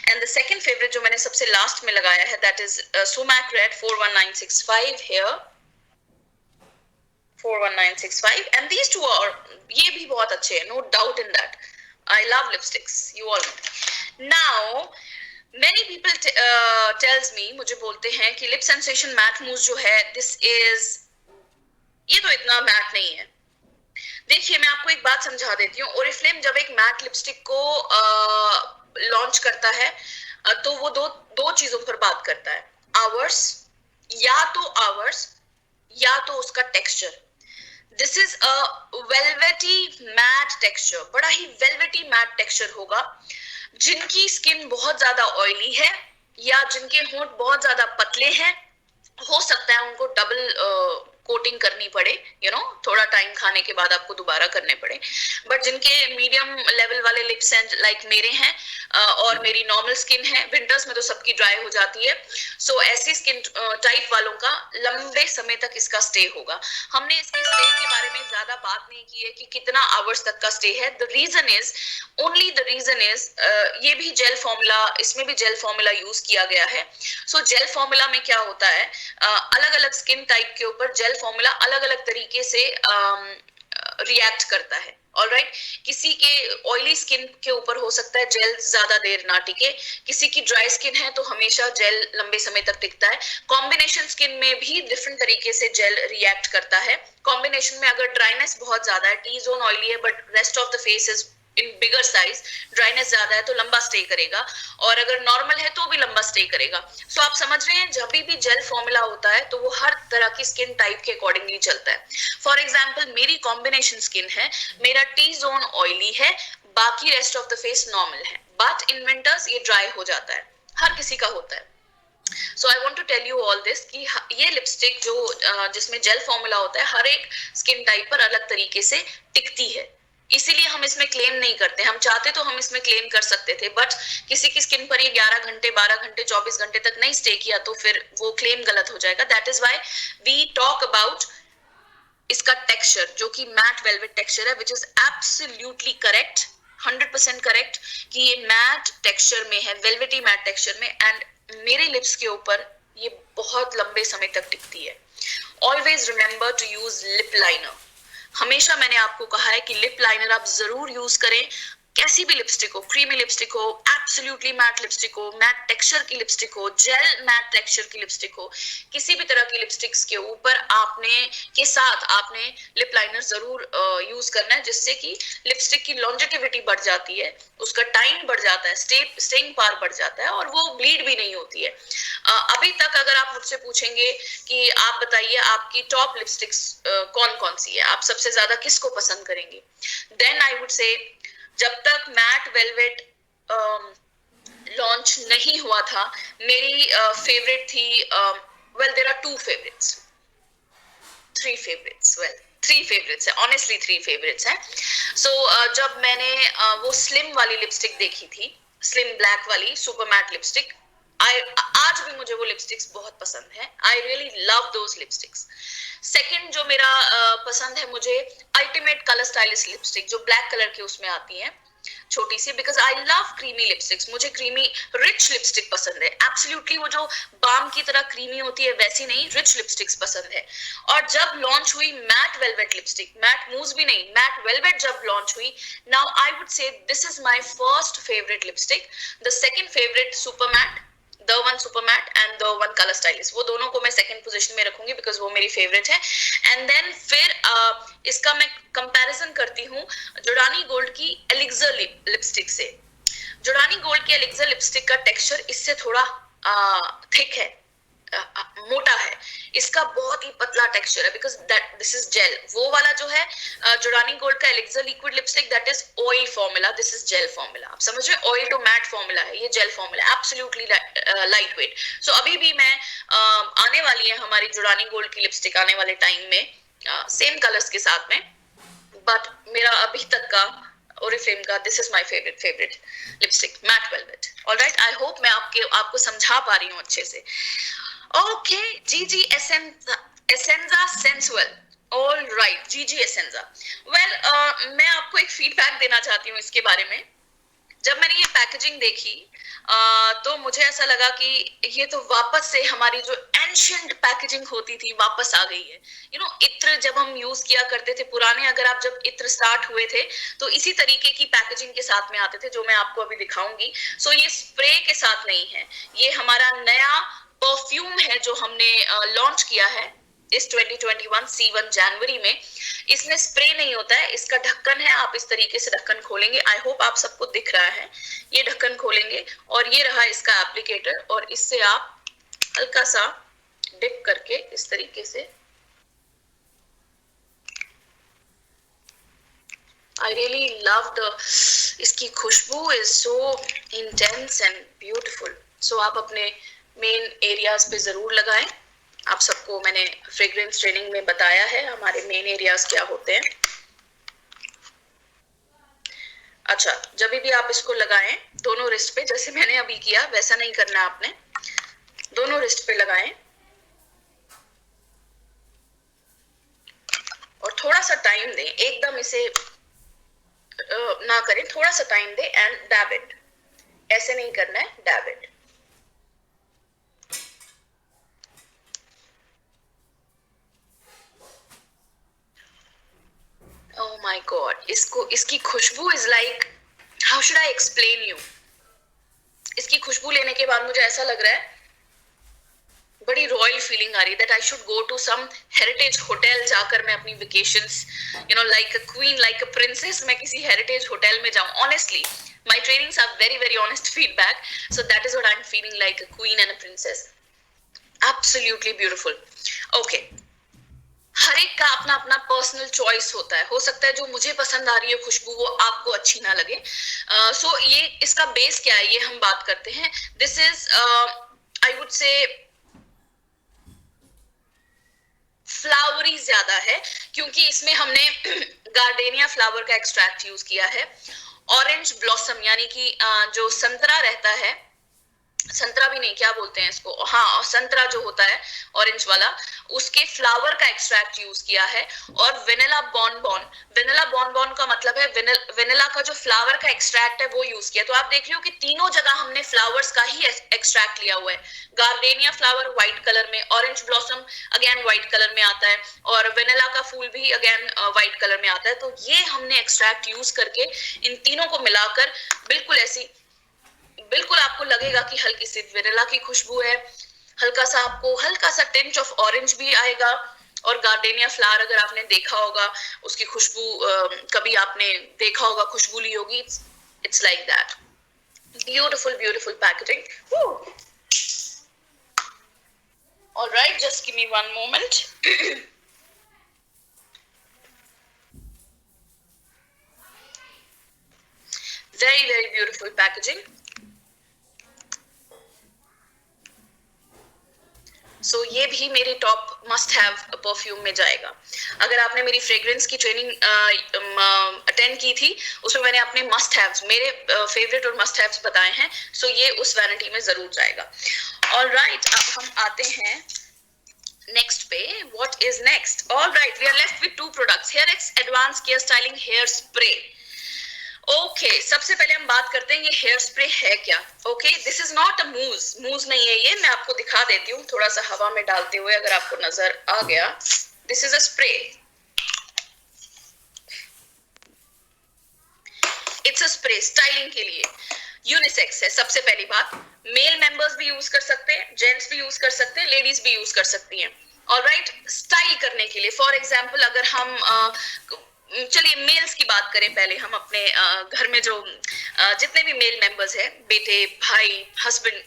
And the second favourite जो मैंने सबसे लास्ट में लगाया है that is sumac red 41965 here. 41965 and these two are, ये भी बहुत अच्छे हैं, no doubt in that. I love lipsticks, you all know. Now many people tells me, मुझे बोलते हैं कि लिप सेंसेशन मैट मूस जो है, दिस इज, ये तो इतना मैट नहीं है. देखिए मैं आपको एक बात समझा देती हूँ. ओरिफ्लेम जब एक मैट लिपस्टिक को लॉन्च करता है तो वो दो चीजों पर बात करता है. आवर्स, या तो उसका टेक्सचर. This is a velvety matte texture. बड़ा ही वेलवेटी मैट टेक्सचर होगा. जिनकी स्किन बहुत ज्यादा ऑयली है या जिनके होंठ बहुत ज्यादा पतले हैं, हो सकता है उनको डबल कोटिंग करनी पड़े, थोड़ा टाइम खाने के बाद आपको दोबारा करने पड़े. बट जिनके मीडियम लेवल वाले लिप्स हैं, लाइक मेरे हैं और मेरी नॉर्मल स्किन है, विंटर्स में तो सबकी ड्राई हो जाती है, सो ऐसी स्किन टाइप वालों का लंबे समय तक इसका स्टे होगा। हमने इसके स्टे के बारे में ज्यादा बात नहीं की है कि कितना आवर्स तक का स्टे है। The reason is, only the reason is, ये भी जेल फॉर्मूला, इसमें भी जेल फॉर्मूला यूज किया गया है। सो जेल फॉर्मूला में क्या होता है, अलग अलग स्किन टाइप के ऊपर जेल फॉर्मूला अलग अलग तरीके से रिएक्ट करता है। ऑलराइट, किसी के ऑयली स्किन के ऊपर हो सकता है जेल ज्यादा देर ना टिके, किसी की ड्राई स्किन है तो हमेशा जेल लंबे समय तक टिकता है। कॉम्बिनेशन स्किन में भी डिफरेंट तरीके से जेल रिएक्ट करता है। कॉम्बिनेशन में अगर ड्राइनेस बहुत ज्यादा है, टी जोन ऑयली है but rest of the face is in bigger size, dryness ज्यादा है तो लंबा स्टे करेगा, और अगर नॉर्मल है तो भी लंबा स्टे करेगा। सो आप समझ रहे हैं, जब भी जेल फॉर्मूला होता है तो वो हर तरह की स्किन टाइप के अकॉर्डिंगली चलता है। फॉर एग्जाम्पल मेरी कॉम्बिनेशन स्किन है, मेरा टी जोन ऑयली है, बाकी rest of the face normal है, बट इन विंटर्स ये ड्राई हो जाता है, हर किसी का होता है। So I want to tell you all this कि ये लिपस्टिक जो जिसमें जेल फॉर्मूला होता है, हर एक स्किन टाइप पर अलग तरीके से टिकती है, इसीलिए हम इसमें क्लेम नहीं करते। हम चाहते तो हम इसमें क्लेम कर सकते थे, बट किसी की स्किन पर ये 11 घंटे 12 घंटे 24 घंटे तक नहीं स्टे किया तो फिर वो क्लेम गलत हो जाएगा। That is why we talk about इसका टेक्सचर, जो कि मैट वेलवेट टेक्सचर है, which is absolutely correct, 100% correct, कि ये मैट टेक्सचर में है, वेलवेटी मैट टेक्सचर में, एंड मेरे लिप्स के ऊपर ये बहुत लंबे समय तक टिकती है। Always remember to use lip liner. हमेशा मैंने आपको कहा है कि लिप लाइनर आप जरूर यूज करें, कैसी भी लिपस्टिक हो, क्रीमी लिपस्टिक हो, एब्सोल्युटली मैट लिपस्टिक हो, मैट टेक्सचर की लिपस्टिक हो, जेल मैट टेक्सचर की लिपस्टिक हो, किसी भी तरह की लिपस्टिक्स के ऊपर आपने लिप लाइनर जरूर यूज करना है, जिससे कि लिपस्टिक की लॉन्जेटिविटी बढ़ जाती है, उसका टाइम बढ़ जाता है, स्टेइंग पावर बढ़ जाता है, और वो ब्लीड भी नहीं होती है। अभी तक अगर आप मुझसे पूछेंगे कि आप बताइए आपकी टॉप लिपस्टिक्स कौन कौन सी है, आप सबसे ज्यादा किसको पसंद करेंगे, देन आई वुड से, जब तक मैट वेलवेट लॉन्च नहीं हुआ था, मेरी फेवरेट थी, well there are two favourites, three favourites है, ऑनेस्टली थ्री फेवरेट्स है। सो जब मैंने वो स्लिम वाली लिपस्टिक देखी थी, स्लिम ब्लैक वाली सुपर मैट लिपस्टिक, आज भी मुझे वो लिपस्टिक्स बहुत पसंद है। I really love those lipsticks. Second जो मेरा पसंद है मुझे, अल्टीमेट कलर स्टाइलिश लिपस्टिक, जो ब्लैक कलर की उसमें आती है छोटी सी, because I love creamy lipsticks. मुझे क्रीमी रिच लिपस्टिक पसंद है, एब्सोल्युटली वो जो बाम की तरह क्रीमी होती है वैसी नहीं, रिच लिपस्टिक्स पसंद है। और जब लॉन्च हुई mat velvet lipstick, mat mousse भी नहीं, मैट वेलवेट जब लॉन्च हुई, now I would say this is my first favourite lipstick. The second favourite super matte, the one super matte and the one colour stylish, वो दोनों को मैं second position में रखूंगी बिकॉज वो मेरी फेवरेट है। एंड देन फिर इसका मैं कंपैरिजन करती हूँ जोडानी गोल्ड की एलिक्सर लिपस्टिक से। जोडानी गोल्ड की एलिक्सर लिपस्टिक का टेक्सचर इससे थोड़ा थिक है, मोटा है, इसका बहुत ही पतला टेक्सचर है, because that this is gel. वो वाला जो है जोडानी गोल्ड का elixir liquid lipstick, that is oil formula, this is gel formula. आप समझ रहे हैं, ऑयल टू मैट फॉर्मूला है, ये gel formula, absolutely light weight. So अभी भी मैं आने वाली है हमारी जोडानी गोल्ड की लिपस्टिक आने वाले टाइम में सेम कलर्स के साथ में, बट मेरा अभी तक का ओरिफ्लेम का this is my favourite lipstick, matte velvet. Alright, I hope मैं आपको समझा पा रही हूँ अच्छे से। ओके, जीजी एसेंजा सेंसुअल, ऑल राइट, जीजी एसेंजा। वेल, मैं आपको एक फीडबैक देना चाहती हूँ इसके बारे में। जब मैंने ये पैकेजिंग देखी तो मुझे ऐसा लगा कि ये तो वापस से हमारी जो एंशिएंट पैकेजिंग होती थी वापस आ गई है। यू नो, इत्र जब हम यूज किया करते थे पुराने, अगर आप जब इत्र स्टार्ट हुए थे तो इसी तरीके की पैकेजिंग के साथ में आते थे, जो मैं आपको अभी दिखाऊंगी। सो ये स्प्रे के साथ नहीं है, ये हमारा नया परफ्यूम है जो हमने लॉन्च किया है इस 2021 C1 जनवरी में। इसमें स्प्रे नहीं होता है, इसका ढक्कन है, आप इस तरीके से ढक्कन खोलेंगे, आई होप आप सबको दिख रहा है, ये ढक्कन खोलेंगे और ये रहा इसका एप्लीकेटर, और इससे आप हल्का सा डिप करके इस तरीके से, I really love इसकी खुशबू is so intense and beautiful. So आप अपने मेन एरियाज पे जरूर लगाएं। आप सबको मैंने फ्रेग्रेंस ट्रेनिंग में बताया है हमारे मेन एरियाज क्या होते हैं। अच्छा, जब भी आप इसको लगाएं दोनों रिस्ट पे, जैसे मैंने अभी किया वैसा नहीं करना आपने, दोनों रिस्ट पे लगाएं और थोड़ा सा टाइम दें, एकदम इसे ना करें, थोड़ा सा टाइम दें एंड डैब इट। ऐसे नहीं करना है, dab it. Oh my god, इसकी खुशबू is like, how should I explain you. इसकी खुशबू लेने के बाद मुझे ऐसा लग रहा है, बड़ी रॉयल फीलिंग आ रही है that I should go to some heritage hotel, जाकर मैं अपनी vacations like a queen, like a princess, मैं किसी हेरिटेज होटल में जाऊं। Honestly my trainings are very very honest feedback, so that is what I'm feeling, like a queen and a princess. Absolutely beautiful. Okay, हर एक का अपना अपना personal choice होता है। हो सकता है जो मुझे पसंद आ रही है खुशबू वो आपको अच्छी ना लगे। सो ये इसका बेस क्या है ये हम बात करते हैं। दिस इज आई वुड से फ्लावरी ज्यादा है, क्योंकि इसमें हमने गार्डेनिया फ्लावर का एक्सट्रैक्ट यूज किया है। ऑरेंज ब्लॉसम यानी कि जो संतरा रहता है, संतरा भी नहीं, क्या बोलते हैं इसको, हाँ संतरा जो होता है ऑरेंज वाला, उसके फ्लावर का एक्सट्रैक्ट यूज किया है। और वेनिला बॉनबॉन, वेनिला बॉनबॉन का मतलब है वेनिला का जो फ्लावर का एक्सट्रैक्ट है वो यूज किया। तो आप देख रहे हो कि तीनों जगह हमने फ्लावर्स का ही एक्सट्रैक्ट लिया हुआ है। गार्डेनिया फ्लावर व्हाइट कलर में, orange blossom again white colour में आता है, और वेनिला का फूल भी अगेन व्हाइट कलर में आता है। तो ये हमने एक्सट्रैक्ट यूज करके इन तीनों को मिलाकर बिल्कुल ऐसी, बिल्कुल आपको लगेगा कि हल्की सी वेनिला की खुशबू है, हल्का सा आपको हल्का सा टिंच ऑफ ऑरेंज भी आएगा। और गार्डेनिया फ्लावर अगर आपने देखा होगा उसकी खुशबू, कभी आपने देखा होगा, खुशबू ली होगी, it's like that. Beautiful beautiful packaging. Alright, just give me one moment. Very very beautiful packaging. So ये भी मेरी टॉप मस्ट हैव परफ्यूम में जाएगा। अगर आपने मेरी फ्रेग्रेंस की ट्रेनिंग अटेंड की थी, उसमें मैंने अपने मस्ट हैव्स, मेरे फेवरेट और मस्ट हैव्स बताए हैं, सो ये उस वैनिटी में जरूर जाएगा। ऑलराइट, अब हम आते हैं नेक्स्ट पे। What is next? Alright, we are left with two products, hair X advance care styling hair spray. Okay, सबसे पहले हम बात करते हैं ये हेयर स्प्रे है क्या। Okay, this is not a मूज, मूज नहीं है ये, मैं आपको दिखा देती हूँ थोड़ा सा हवा में डालते हुए, अगर आपको नजर आ गया। This is a spray, it's a spray styling के लिए, यूनिसेक्स है। सबसे पहली बात, मेल मेंबर्स भी यूज कर सकते हैं, जेंट्स भी यूज कर सकते हैं, लेडीज भी यूज कर सकती हैं। ऑलराइट, स्टाइल करने के लिए, फॉर एग्जाम्पल अगर हम चलिए मेल्स की बात करें पहले, हम अपने घर में जो जितने भी मेल मेंबर्स हैं, बेटे, भाई, husband,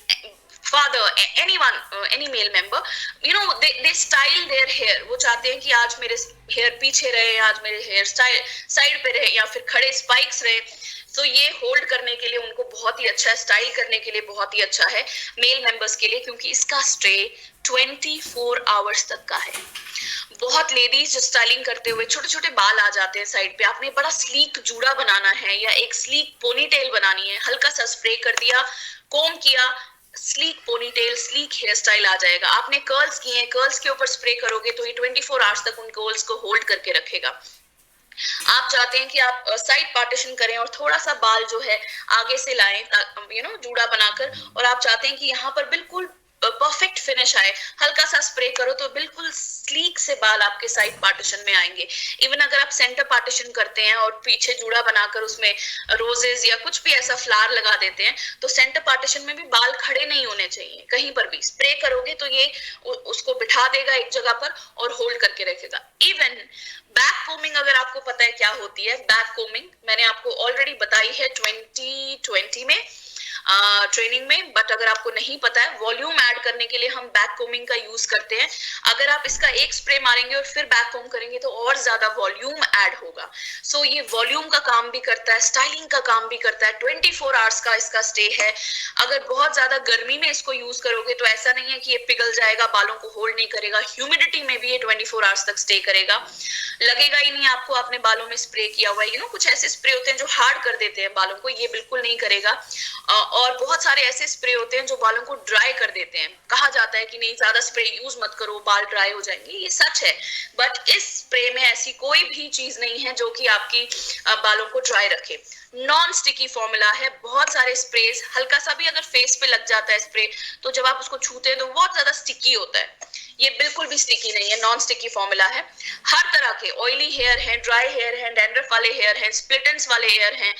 father, anyone, any male member, they style their hair. वो चाहते हैं कि आज मेरे हेयर पीछे रहे, आज मेरे हेयर स्टाइल साइड पे रहे, या फिर खड़े स्पाइक्स रहे। तो ये होल्ड करने के लिए उनको बहुत ही अच्छा है, स्टाइल करने के लिए बहुत ही अच्छा है मेल मेंबर्स के लिए, क्योंकि इसका स्टे 24 आवर्स तक का है। बहुत लेडीज जो स्टाइलिंग करते हुए छोटे छोटे बाल आ जाते हैं साइड पे, आपने बड़ा स्लीक जूड़ा बनाना है या एक स्लीक पोनीटेल बनानी है, हल्का सा स्प्रे कर दिया, कोम किया, sleek ponytail, sleek hair style आ जाएगा। आपने कर्ल्स किए हैं, कर्ल्स के ऊपर स्प्रे करोगे तो ये 24 आवर्स तक उन कर्ल्स को होल्ड करके रखेगा। आप चाहते हैं कि आप साइड पार्टीशन करें और थोड़ा सा बाल जो है आगे से लाएं, जूड़ा बनाकर, और आप चाहते हैं कि यहाँ पर बिल्कुल परफेक्ट फिनिश आए, हल्का सा स्प्रे करो तो बिल्कुल स्लीक से बाल आपके साइड पार्टीशन में आएंगे। इवन अगर आप सेंटर पार्टीशन करते हैं और पीछे जूड़ा बनाकर उसमें रोजेस या कुछ भी ऐसा फ्लावर लगा देते हैं, तो सेंटर पार्टीशन में भी बाल खड़े नहीं होने चाहिए कहीं पर भी। स्प्रे करोगे तो ये उसको बिठा देगा एक जगह पर और होल्ड करके रखेगा। इवन बैक कोमिंग, अगर आपको पता है क्या होती है बैक कोमिंग, मैंने आपको ऑलरेडी बताई है 2020 में ट्रेनिंग में, बट अगर आपको नहीं पता है, वॉल्यूम ऐड करने के लिए हम बैक कोमिंग का यूज करते हैं। अगर आप इसका एक स्प्रे मारेंगे और फिर बैक कोम करेंगे तो और ज्यादा वॉल्यूम ऐड होगा। सो ये वॉल्यूम का काम भी करता है, स्टाइलिंग का काम भी करता है। 24 आवर्स का इसका स्टे है। अगर बहुत ज्यादा गर्मी में इसको यूज करोगे तो ऐसा नहीं है कि ये पिघल जाएगा, बालों को होल्ड नहीं करेगा, ह्यूमिडिटी में भी ये 24 आवर्स तक स्टे करेगा। लगेगा ही नहीं आपको आपने बालों में स्प्रे किया हुआ है। कुछ ऐसे स्प्रे होते हैं जो हार्ड कर देते हैं बालों को, ये बिल्कुल नहीं करेगा। और बहुत सारे ऐसे स्प्रे होते हैं जो बालों को ड्राई कर देते हैं, कहा जाता है कि नहीं ज्यादा स्प्रे यूज मत करो, बाल ड्राई हो जाएंगे, ये सच है, बट इस स्प्रे में ऐसी कोई भी चीज नहीं है जो कि आपकी बालों को ड्राई रखे। नॉन स्टिकी फॉर्मूला है, बहुत सारे स्प्रेज, हल्का सा भी अगर फेस पे लग जाता है स्प्रे तो जब आप उसको छूते हैं तो बहुत ज्यादा स्टिकी होता है, ये बिल्कुल भी स्टिकी नहीं है, नॉन स्टिकी फॉर्मूला है। हर तरह के ऑयली हेयर हैं, ड्राई हेयर हैं, डैंड्रफ वाले हेयर हैं, स्प्लिट एंड्स वाले हेयर हैं,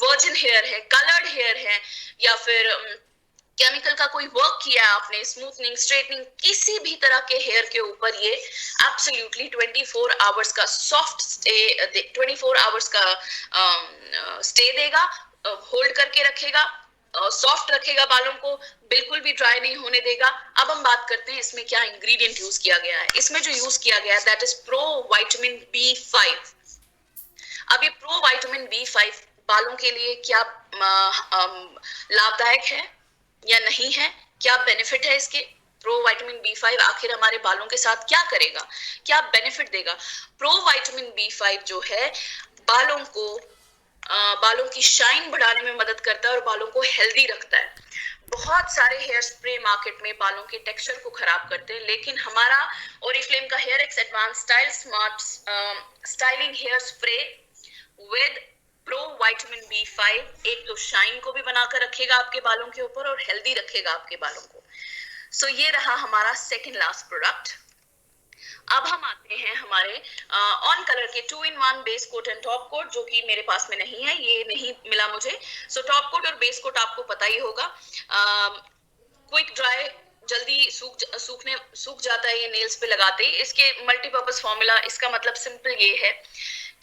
वर्जिन हेयर है, कलर्ड हेयर है, या फिर केमिकल का कोई वर्क किया है आपने, स्मूथनिंग, स्ट्रेटनिंग, किसी भी तरह के हेयर के ऊपर ये एब्सोल्युटली 24 आवर्स का सॉफ्ट स्टे, 24 आवर्स का स्टे देगा, होल्ड करके रखेगा, सॉफ्ट रखेगा बालों को, बिल्कुल भी ड्राई नहीं होने देगा। अब हम बात करते हैं इसमें क्या इंग्रेडिएंट यूज किया गया है। इसमें जो यूज किया गया है that is pro vitamin B5। अब ये प्रो विटामिन B5 बालों के लिए क्या लाभदायक है या नहीं है, क्या बेनिफिट है इसके? प्रो विटामिन B5 आखिर हमारे बालों के साथ क्या करेगा, क्या बेनिफिट देगा? प्रो विटामिन B5 जो है बालों को बालों की शाइन बढ़ाने में मदद करता है और बालों को हेल्दी रखता है। बहुत सारे हेयर स्प्रे मार्केट में बालों के टेक्सचर को खराब करते हैं, लेकिन हमारा ओरिफ्लेम का hair X advance style smart styling hair spray with pro vitamin B5 एक तो शाइन को भी बनाकर रखेगा आपके बालों के ऊपर और हेल्दी रखेगा आपके बालों को। सो ये रहा हमारा सेकंड लास्ट प्रोडक्ट। अब हम आते हैं हमारे ऑन कलर के 2-in-1 base coat and top coat, जो कि मेरे पास में नहीं है, ये नहीं मिला मुझे। सो टॉप कोट और बेस कोट आपको पता ही होगा, क्विक ड्राई, जल्दी सूख जाता है ये नेल्स पे लगाते ही। इसके मल्टीपर्पज फॉर्मूला, इसका मतलब सिंपल ये है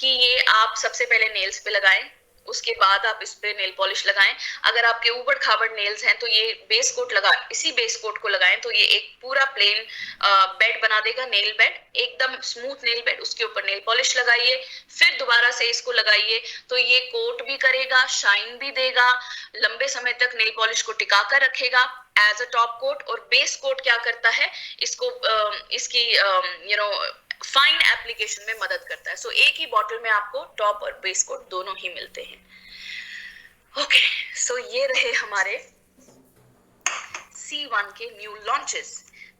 कि ये आप सबसे पहले नेल्स पे लगाएं, उसके बाद आप इस पे नेल पॉलिश लगाएं। अगर आपके ऊबड़ खाबड़ नेल्स हैं तो ये बेस कोट इसी बेस कोट को लगाएं तो ये एक पूरा प्लेन बेड बना देगा, नेल बेड, एकदम स्मूथ नेल बेड। उसके ऊपर नेल पॉलिश लगाइए, फिर दोबारा से इसको लगाइए तो ये कोट भी करेगा, शाइन भी देगा, लंबे समय तक नेल पॉलिश को टिका कर रखेगा एज अ टॉप कोट। और बेस कोट क्या करता है, इसको इसकी फाइन एप्लीकेशन में मदद करता है। सो एक ही बॉटल में आपको टॉप और बेस कोट दोनों ही मिलते हैं। ओके, सो ये रहे हमारे C1 के new launches.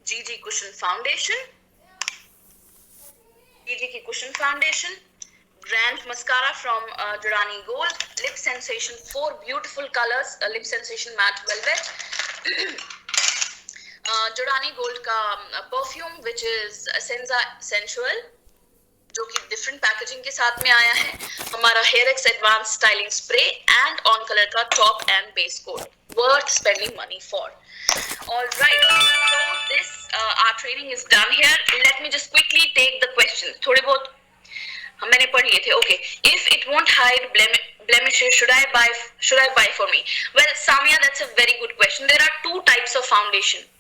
GG cushion foundation, GG की cushion foundation, grand mascara from Jordani Gold, lip sensation 4 beautiful colours, lip sensation matte velvet, Jordani Gold का परफ्यूम विच इज सेंजा सेंसुअल, जो कि डिफरेंट पैकेजिंग के साथ में आया है, हमारा hair X advance styling spray and on colour का top and base coat, worth spending money for. Alright, so this our training is done here. Let me just quickly take the questions. थोड़े बहुत मैंने पढ़ लिए थे। Okay, if it won't hide blemishes, should I buy for me? Well, Samia, that's a very good question. There are two types of foundation.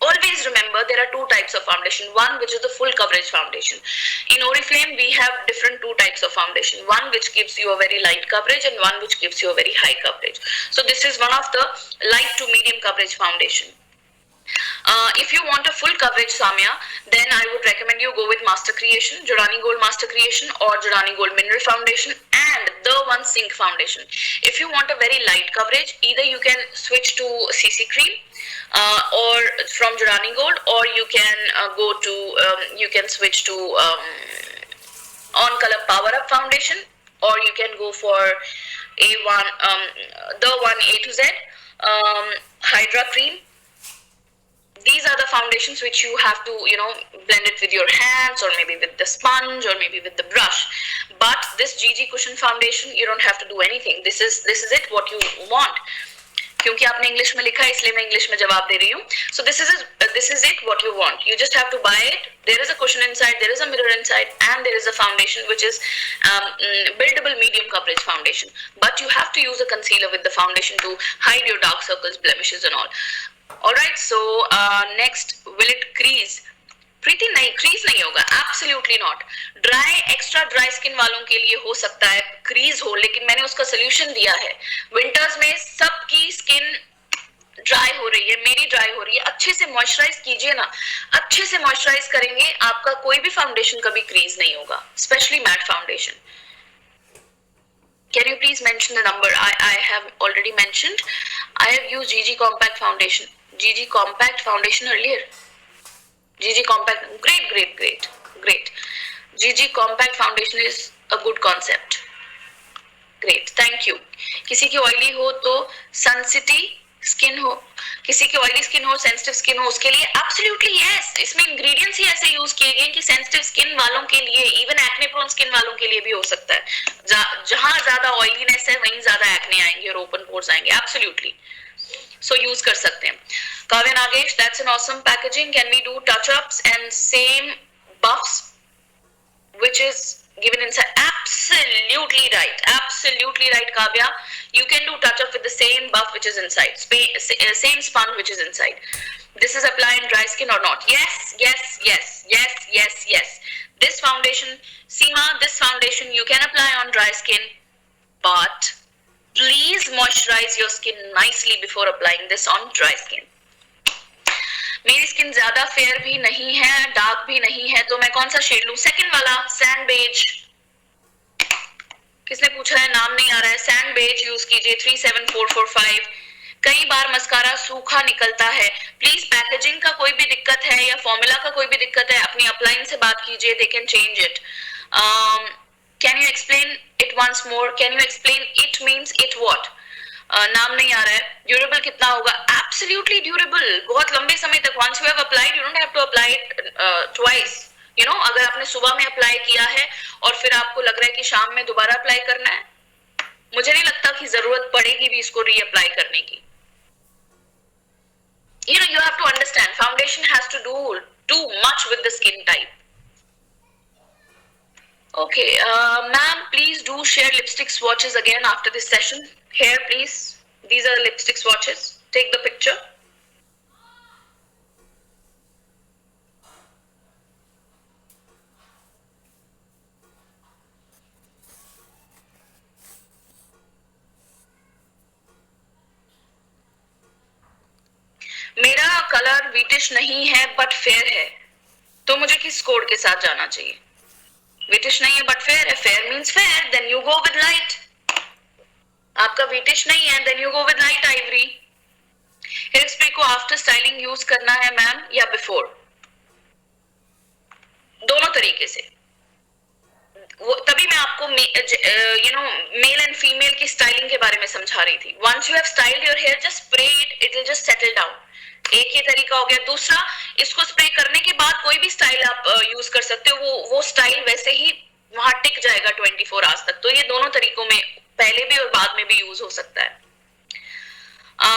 Always remember there are two types of foundation. One which is the full coverage foundation. In Oriflame we have different two types of foundation. One which gives you a very light coverage and one which gives you a very high coverage. So this is one of the light to medium coverage foundation. If you want a full coverage, Samya, then I would recommend you go with Master Creation, Jordani Gold Master Creation or Jordani Gold Mineral Foundation and the one Zinc Foundation. If you want a very light coverage, either you can switch to CC Cream or from Jordani Gold, or you can you can switch to On Color Power Up Foundation, or you can go for the one A to Z Hydra Cream. These are the foundations which you have to, blend it with your hands or maybe with the sponge or maybe with the brush. But this GG Cushion Foundation, you don't have to do anything. This is it what you want. क्योंकि आपने English में लिखा है इसलिए मैं English में जवाब दे रही हूँ. So this is it what you want. You just have to buy it. There is a cushion inside, there is a mirror inside, and there is a foundation which is buildable medium coverage foundation. But you have to use a concealer with the foundation to hide your dark circles, blemishes and all. Alright, so next, will it crease? प्रीति नहीं, crease नहीं होगा, absolutely not. Extra dry skin वालों के लिए हो सकता है crease हो, लेकिन मैंने उसका सोल्यूशन दिया है. विंटर्स में सबकी स्किन ड्राई हो रही है, मेरी ड्राई हो रही है, अच्छे से मॉइस्चराइज कीजिए ना. अच्छे से मॉइस्चराइज करेंगे आपका कोई भी फाउंडेशन कभी क्रीज नहीं होगा, specially matte foundation. Can you please mention the number? I have already mentioned. I have used GG Compact Foundation. GG Compact Foundation earlier. GG Compact, great. GG Compact Foundation is a good concept. Great, thank you. किसी की oily हो तो sensitive skin हो, किसी की oily skin हो, sensitive skin हो, उसके लिए एब्सोल्युटली यस. इसमें इंग्रेडिएंट्स ही ऐसे यूज किए गए कि सेंसिटिव स्किन वालों के लिए, इवन एक्ने प्रोन स्किन वालों के लिए भी हो सकता है. जहां ज्यादा ऑयलीनेस है वहीं ज्यादा एक्ने आएंगे और ओपन पोर्स आएंगे. एब्सोल्युटली, सो यूज कर सकते हैं. Kavya Nagesh, that's an awesome packaging. Can we do touch-ups and same buffs which is given inside? Absolutely right, Kavya. You can do touch-up with the same buff which is inside, same sponge which is inside. This is apply in dry skin or not? Yes. This foundation, Seema, this foundation you can apply on dry skin, but please moisturize your skin nicely before applying this on dry skin. मेरी skin ज्यादा fair भी नहीं है, dark भी नहीं है, तो मैं कौन सा शेड लूं? सेकंड वाला, सैंड बेज. किसने पूछा है, नाम नहीं आ रहा है. सैंड बेज यूज कीजिए 37445. कई बार मस्कारा सूखा निकलता है. प्लीज पैकेजिंग का कोई भी दिक्कत है या फॉर्मूला का कोई भी दिक्कत है, अपनी अपलाइन से बात कीजिए, they can change it. Can you explain it once more? Can you explain it means it what? नाम नहीं आ रहा है. ड्यूरेबल कितना होगा? एब्सोल्युटली ड्यूरेबल, बहुत लंबे समय तक. Once you have applied, you don't have to apply it twice. You know, अगर आपने सुबह में अप्लाई किया है और फिर आपको लग रहा है कि शाम में दोबारा अप्लाई करना है, मुझे नहीं लगता कि जरूरत पड़ेगी भी इसको रीअप्लाई करने की. You know, you have to understand, foundation has to do too much with the skin type. Okay, ma'am, please do share lipstick swatches again after this session. Here, please. These are the lipstick swatches. Take the picture. मेरा colour wheatish नहीं है but fair है, तो मुझे किस code के साथ जाना चाहिए? वीटिश नहीं है बट फेयर है. Fair means fair, then you go with light. आपका वीटिश नहीं है, then you go with light ivory. Hair spray को आफ्टर स्टाइलिंग यूज करना है मैम या बिफोर? दोनों तरीके से. तभी मैं आपको you know male and female की स्टाइलिंग के बारे में समझा रही थी. Once you have styled your hair, just spray it, it will just settle down. एक ये तरीका हो गया. दूसरा, इसको स्प्रे करने के बाद कोई भी स्टाइल आप यूज कर सकते हो, वो स्टाइल वैसे ही वहां टिक जाएगा 24 आवर्स तक. तो ये दोनों तरीकों में, पहले भी और बाद में भी यूज हो सकता है.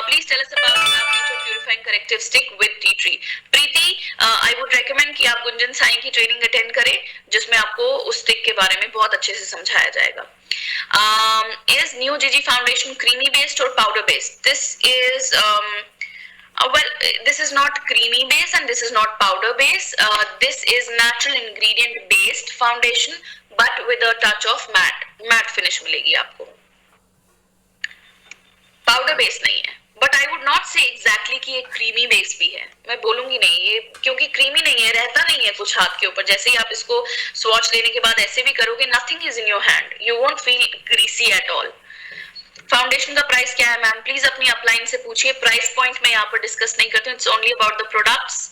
Please tell us about your purifying corrective stick with tea tree. Preeti, I would recommend कि आप गुंजन साई की ट्रेनिंग अटेंड करें, जिसमें आपको उस स्टिक के बारे में बहुत अच्छे से समझाया जाएगा. Is New GG foundation creamy based or powder based? This is well, this is not creamy based and this is not powder based. This is natural ingredient based foundation, but with a touch of matte finish मिलेगी आपको. Powder base नहीं है, but I would not से exactly कि ये creamy base भी है. मैं बोलूंगी नहीं ये, क्योंकि क्रीमी नहीं है, रहता नहीं है कुछ हाथ के ऊपर. जैसे ही आप इसको स्वॉच लेने के बाद ऐसे भी करोगे, nothing is in your hand, you won't feel greasy at all. Foundation का प्राइस क्या है मैम? प्लीज अपनी अपलाइन से पूछिए. प्राइस पॉइंट मैं यहाँ पर डिस्कस नहीं करती हूँ, it's only about the products.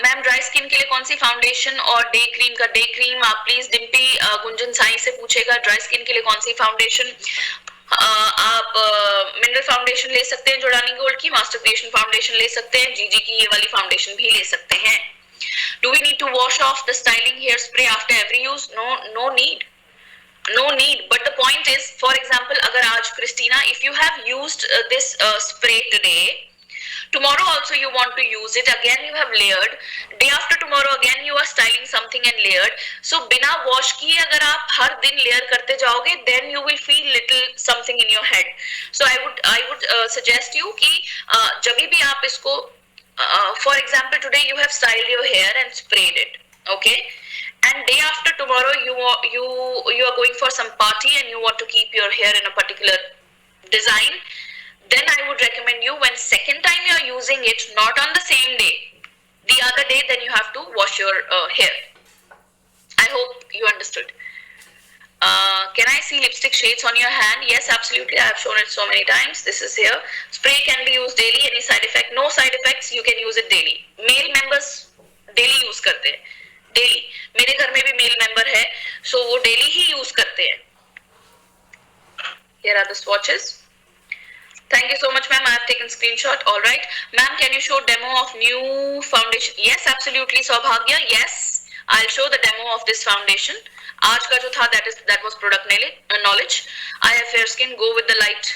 Ma'am, dry skin के लिए कौन सी फाउंडेशन और डे क्रीम का? डे क्रीम आप प्लीज डिम्पी गुंजन साई से पूछेगा. ड्राई स्किन के लिए कौन सी फाउंडेशन? आप मिनरल फाउंडेशन ले सकते हैं जोड़ानी गोल्ड की, मास्टर क्रिएशन फाउंडेशन ले सकते हैं, जीजी की ये वाली फाउंडेशन भी ले सकते हैं. Do we need to wash off the styling hair spray after every use? No need. But the point is, for example, अगर आज Christina, if you have used this spray today, tomorrow also you want to use it, again you have layered, day after tomorrow again you are styling something and layered. So बिना wash किए अगर आप हर दिन layer करते जाओगे, then you will feel little something in your head. So I would suggest you कि जब भी आप इसको, for example today you have styled your hair and sprayed it, okay, and day after tomorrow you are going for some party and you want to keep your hair in a particular design, then I would recommend you, when second time you are using it, not on the same day, the other day, then you have to wash your hair. I hope you understood. Can I see lipstick shades on your hand? Yes, absolutely. I have shown it so many times. This is here. Spray can be used daily. Any side effect? No side effects. You can use it daily. Male members daily use करते हैं. Daily. मेरे घर में भी male member है, so वो daily ही use करते हैं. Here are the swatches. Thank you so much, ma'am. I have taken screenshot. All right, ma'am. Can you show demo of new foundation? Yes, absolutely. Saubhagya. Yes, I'll show the demo of this foundation. आज का जो था that was product knowledge. I have fair skin. Go with the light.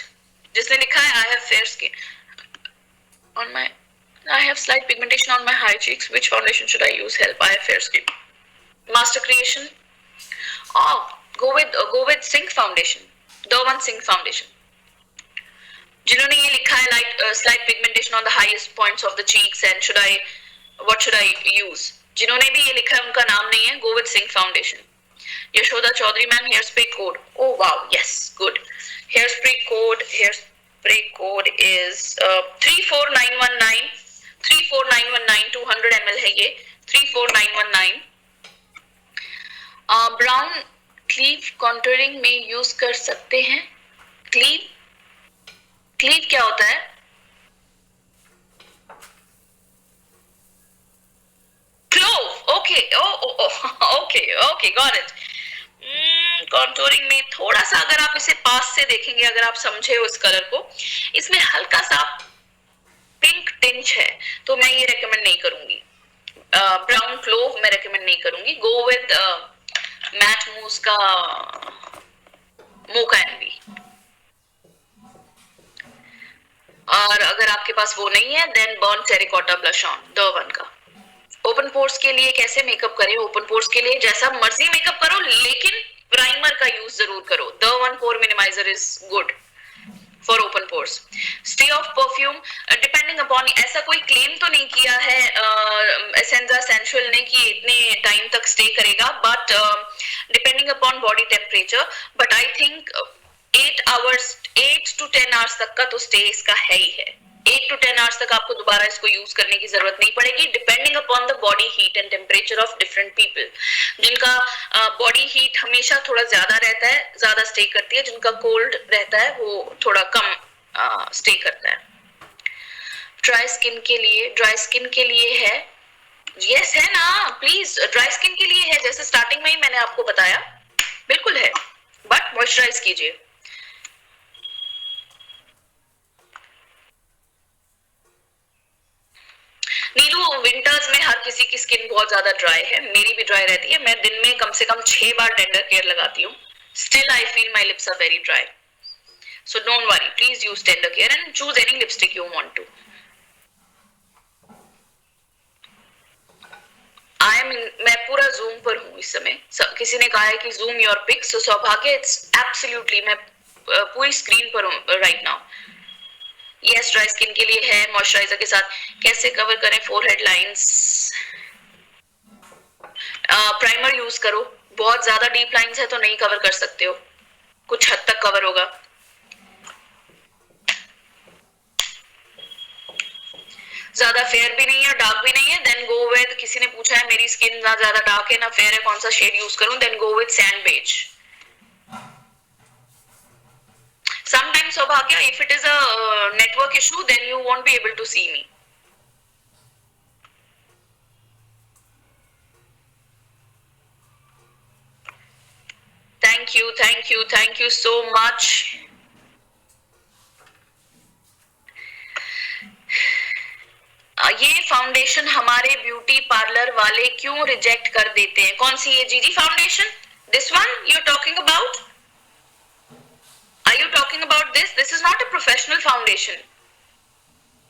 जिसने लिखा है I have fair skin. I have slight pigmentation on my high cheeks. Which foundation should I use? Help. I have fair skin. Master Creation. Oh, go with Sync foundation. The one Sync foundation. जिन्होंने ये लिखा है slight pigmentation on the highest points of the cheeks and what should I use? जिन्होंने भी ये लिखा है उनका नाम नहीं है. Go with Sync foundation. Yashoda Chaudhary ma'am, hairspray code. Oh wow, yes, good. Hairspray code is 34919. 34919. 200 ml है ये. 34919. Brown क्लीव contouring में यूज कर सकते हैं. क्लीव क्या होता है? Clove. Okay got it. Contouring में थोड़ा सा अगर आप इसे पास से देखेंगे, अगर आप समझे उस कलर को, इसमें हल्का सा पिंक टिंच है, तो मैं ये रेकमेंड नहीं करूंगी. ब्राउन क्लोव मैं रेकमेंड नहीं करूंगी. गो विद मैट मूस का मोका एनवी. और अगर आपके पास वो नहीं है, then burnt terracotta blush on, the one का. ओपन पोर्स के लिए कैसे मेकअप करें? ओपन पोर्स के लिए जैसा मर्जी मेकअप करो, लेकिन प्राइमर का यूज जरूर करो. The one pore minimiser is good for open pores. Stay of perfume depending upon, ऐसा कोई क्लेम तो नहीं किया है एसेंजा सेंसुअल ने कि इतने टाइम तक स्टे करेगा, but depending upon body temperature. But I think 8 to 10 hours तक का तो स्टे इसका है ही है. 8 to 10 आवर्स तक आपको दोबारा इसको यूज करने की जरूरत नहीं पड़ेगी. Depending upon the body heat and temperature of different people. जिनका बॉडी हीट हमेशा थोड़ा ज्यादा रहता है, ज्यादा स्टे करती है. जिनका कोल्ड रहता है वो थोड़ा कम स्टे करता है. ड्राई स्किन के लिए है. यस है ना, प्लीज. ड्राई स्किन के लिए है, जैसे स्टार्टिंग में ही मैंने आपको बताया, बिल्कुल है, बट मॉइस्चराइज कीजिए. नीलू, विंटर्स में हर किसी की स्किन बहुत ज्यादा ड्राई है. मेरी भी ड्राई रहती है. मैं दिन में कम से कम 6 बार टेंडर केयर लगाती हूँ. Still I feel my lips are very dry. So don't worry, please use tender care and choose any lipstick you want to. मैं पूरा जूम पर हूँ इस समय. किसी ने कहा है कि जूम योर पिक्स, सो सौभाग्य इट्स एब्सोल्युटली मैं पूरी स्क्रीन पर हूँ right now. Yes, dry skin के लिए है. मॉइस्चराइजर के साथ कैसे कवर करें फोरहेड लाइंस? प्राइमर यूज करो. बहुत ज्यादा डीप लाइंस है तो नहीं कवर कर सकते हो, कुछ हद तक कवर होगा. ज्यादा फेयर भी नहीं है, डार्क भी नहीं है, देन गो विद, किसी ने पूछा है मेरी स्किन ना ज्यादा डार्क है ना फेयर है, कौन सा शेड यूज करूं, then go with sand beige. Sometimes, Saubhagya, if it is a network issue, then you won't be able to see me. Thank you so much. ये फाउंडेशन हमारे ब्यूटी पार्लर वाले क्यों reject कर देते हैं? कौन सी ये GG foundation? This one you are talking about? Are you talking about this? This is not a professional foundation.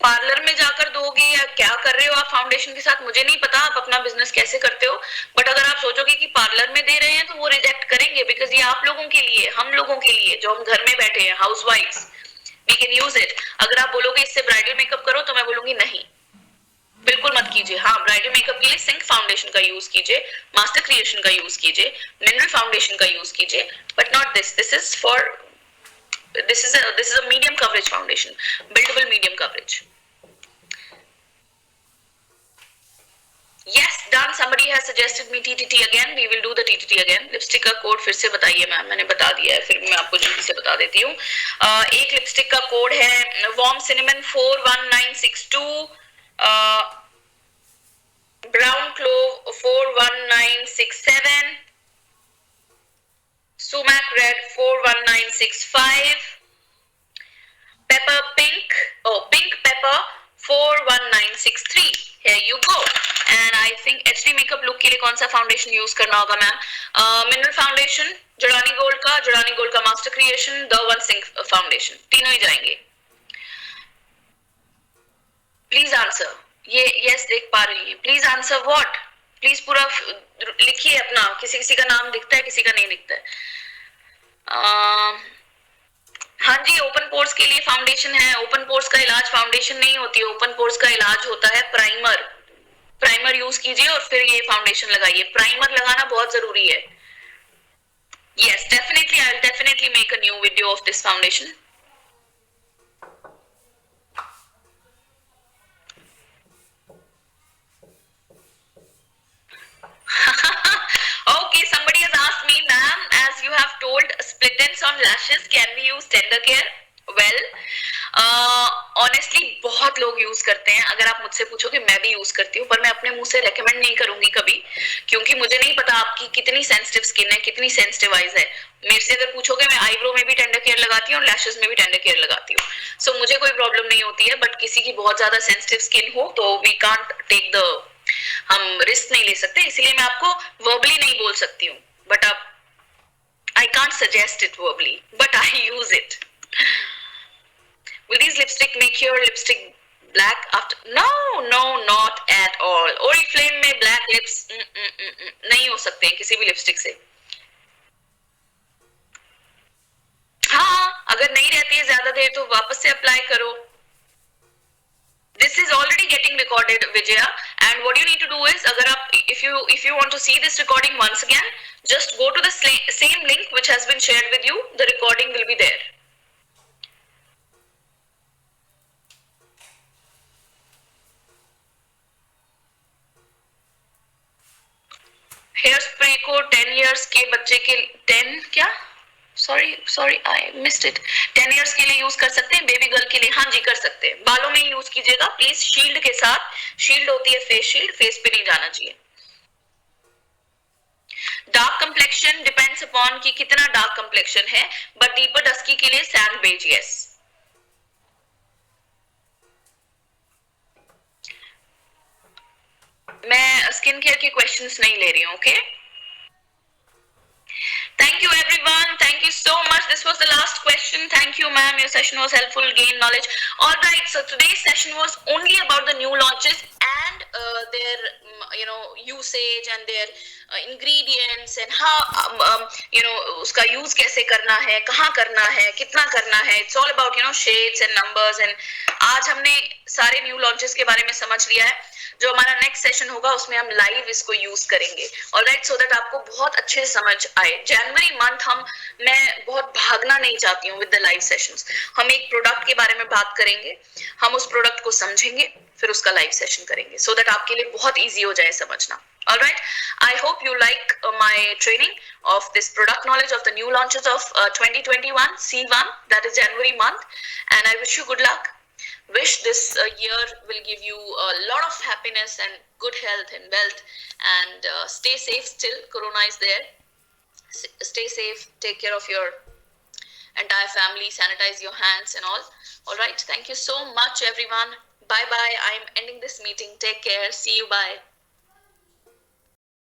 Parlour में जाकर दोगे या क्या कर रहे हो आप फाउंडेशन के साथ, मुझे नहीं पता आप अपना बिजनेस कैसे करते हो, बट अगर आप सोचोगे कि पार्लर में दे रहे हैं तो वो रिजेक्ट करेंगे, बिकॉज ये आप लोगों के लिए, हम लोगों के लिए जो हम घर में बैठे हैं, हाउस वाइफ्स, वी कैन यूज इट. अगर आप बोलोगे इससे ब्राइडल मेकअप करो तो मैं बोलूंगी नहीं, बिल्कुल मत कीजिए. हाँ, ब्राइडल मेकअप के लिए सिंक फाउंडेशन का यूज कीजिए, मास्टर क्रिएशन का यूज कीजिए, मिनरल फाउंडेशन का यूज कीजिए, but not this. This is a medium coverage foundation, buildable medium coverage. Yes, done Everyone, somebody has suggested me TTT again. We will do the TTT again. Lipstick का code फिर से बताइए ma'am, मैंने बता दिया है, फिर मैं आपको जल्दी से बता देती हूँ. एक लिपस्टिक का कोड है warm cinnamon 41962, brown clove 41967, sumac red 41965, pepper pink, pink pepper 41963. Here you go. And I think HD makeup look के लिए कौन सा फाउंडेशन यूज करना होगा मैम? मिनरल फाउंडेशन, जड़ानी गोल्ड का master creation, the one Singh foundation, तीनों ही जाएंगे. Please answer. ये यस देख पा रही है. Please answer what. प्लीज पूरा लिखिए अपना. किसी का नाम दिखता है, किसी का नहीं दिखता है. हाँ जी, ओपन पोर्स के लिए फाउंडेशन है. ओपन पोर्स का इलाज फाउंडेशन नहीं होती है. ओपन पोर्स का इलाज होता है प्राइमर. प्राइमर यूज कीजिए और फिर ये फाउंडेशन लगाइए. प्राइमर लगाना बहुत जरूरी है. Yes, definitely I will definitely make a new video of this foundation. Okay, somebody has asked me, ma'am, as you have told split ends on lashes, can we use tender care? Well, honestly बहुत लोग use करते हैं. अगर आप मुझसे पूछोगे, मैं भी यूज करती हूँ, पर मैं अपने मुंह से रेकमेंड नहीं करूंगी कभी, क्योंकि मुझे नहीं पता आपकी कितनी सेंसिटिव स्किन है, कितनी सेंसिटिव आइज है. मेरे से अगर पूछोगे, मैं आईब्रो में भी टेंडर केयर लगाती हूँ और लैशेस में भी टेंडर केयर लगाती हूँ. सो मुझे कोई प्रॉब्लम नहीं होती है. बट किसी की बहुत ज्यादा सेंसिटिव स्किन हो तो वी कांट टेक द, हम रिस्क नहीं ले सकते. इसलिए मैं आपको वर्बली नहीं बोल सकती हूँ. बट आप, I can't suggest it verbally, but I use it. Will these lipstick make your lipstick black after? No, not at all. Oriflame में black lips नहीं हो सकते हैं किसी भी लिपस्टिक से. हाँ, अगर नहीं रहती है ज्यादा देर तो वापस से अप्लाई करो. This is already getting recorded, Vijaya, and what you need to do is, अगर आप, if you want to see this recording once again, just go to the same link which has been shared with you. The recording will be there. Hair spray को 10 years के बच्चे के 10 क्या, sorry I missed it. 10 years के लिए use कर सकते हैं. बेबी गर्ल के लिए हाँ जी कर सकते हैं. बालों में यूज कीजिएगा प्लीज, शील्ड के साथ. शील्ड होती है फेस शील्ड, फेस पे नहीं जाना चाहिए. डार्क कंप्लेक्शन डिपेंड्स अपॉन कि कितना डार्क कंप्लेक्शन है, बट डीपर डस्की के लिए सैंड बेज. यस, मैं स्किन केयर के क्वेश्चंस नहीं ले रही हूँ. Okay, thank you everyone, thank you so much. This was the last question. Thank you ma'am, your session was helpful, gain knowledge. All right, so today's session was only about the new launches and their usage and their ingredients and how उसका use कैसे करना है, कहाँ करना है, कितना करना है. It's all about shades and numbers. And आज हमने सारे new launches के बारे में समझ लिया है. जो हमारा नेक्स्ट सेशन होगा उसमें हम लाइव इसको यूज करेंगे. ऑलराइट, सो दैट आपको बहुत अच्छे से समझ आए. जनवरी मंथ मैं बहुत भागना नहीं चाहती हूँ विद द लाइव सेशंस. हम एक प्रोडक्ट के बारे में बात करेंगे, हम उस प्रोडक्ट को समझेंगे, फिर उसका लाइव सेशन करेंगे, सो दैट आपके लिए बहुत ईजी हो जाए समझना. Alright, I hope you like my training of this product knowledge of the new launches of 2021 C1, that is January month, and I wish you good luck. Wish this year will give you a lot of happiness and good health and wealth, and stay safe still. Corona is there. Stay safe, take care of your entire family, sanitize your hands and all. All right, thank you so much everyone. Bye bye. I'm ending this meeting. Take care. See you. Bye.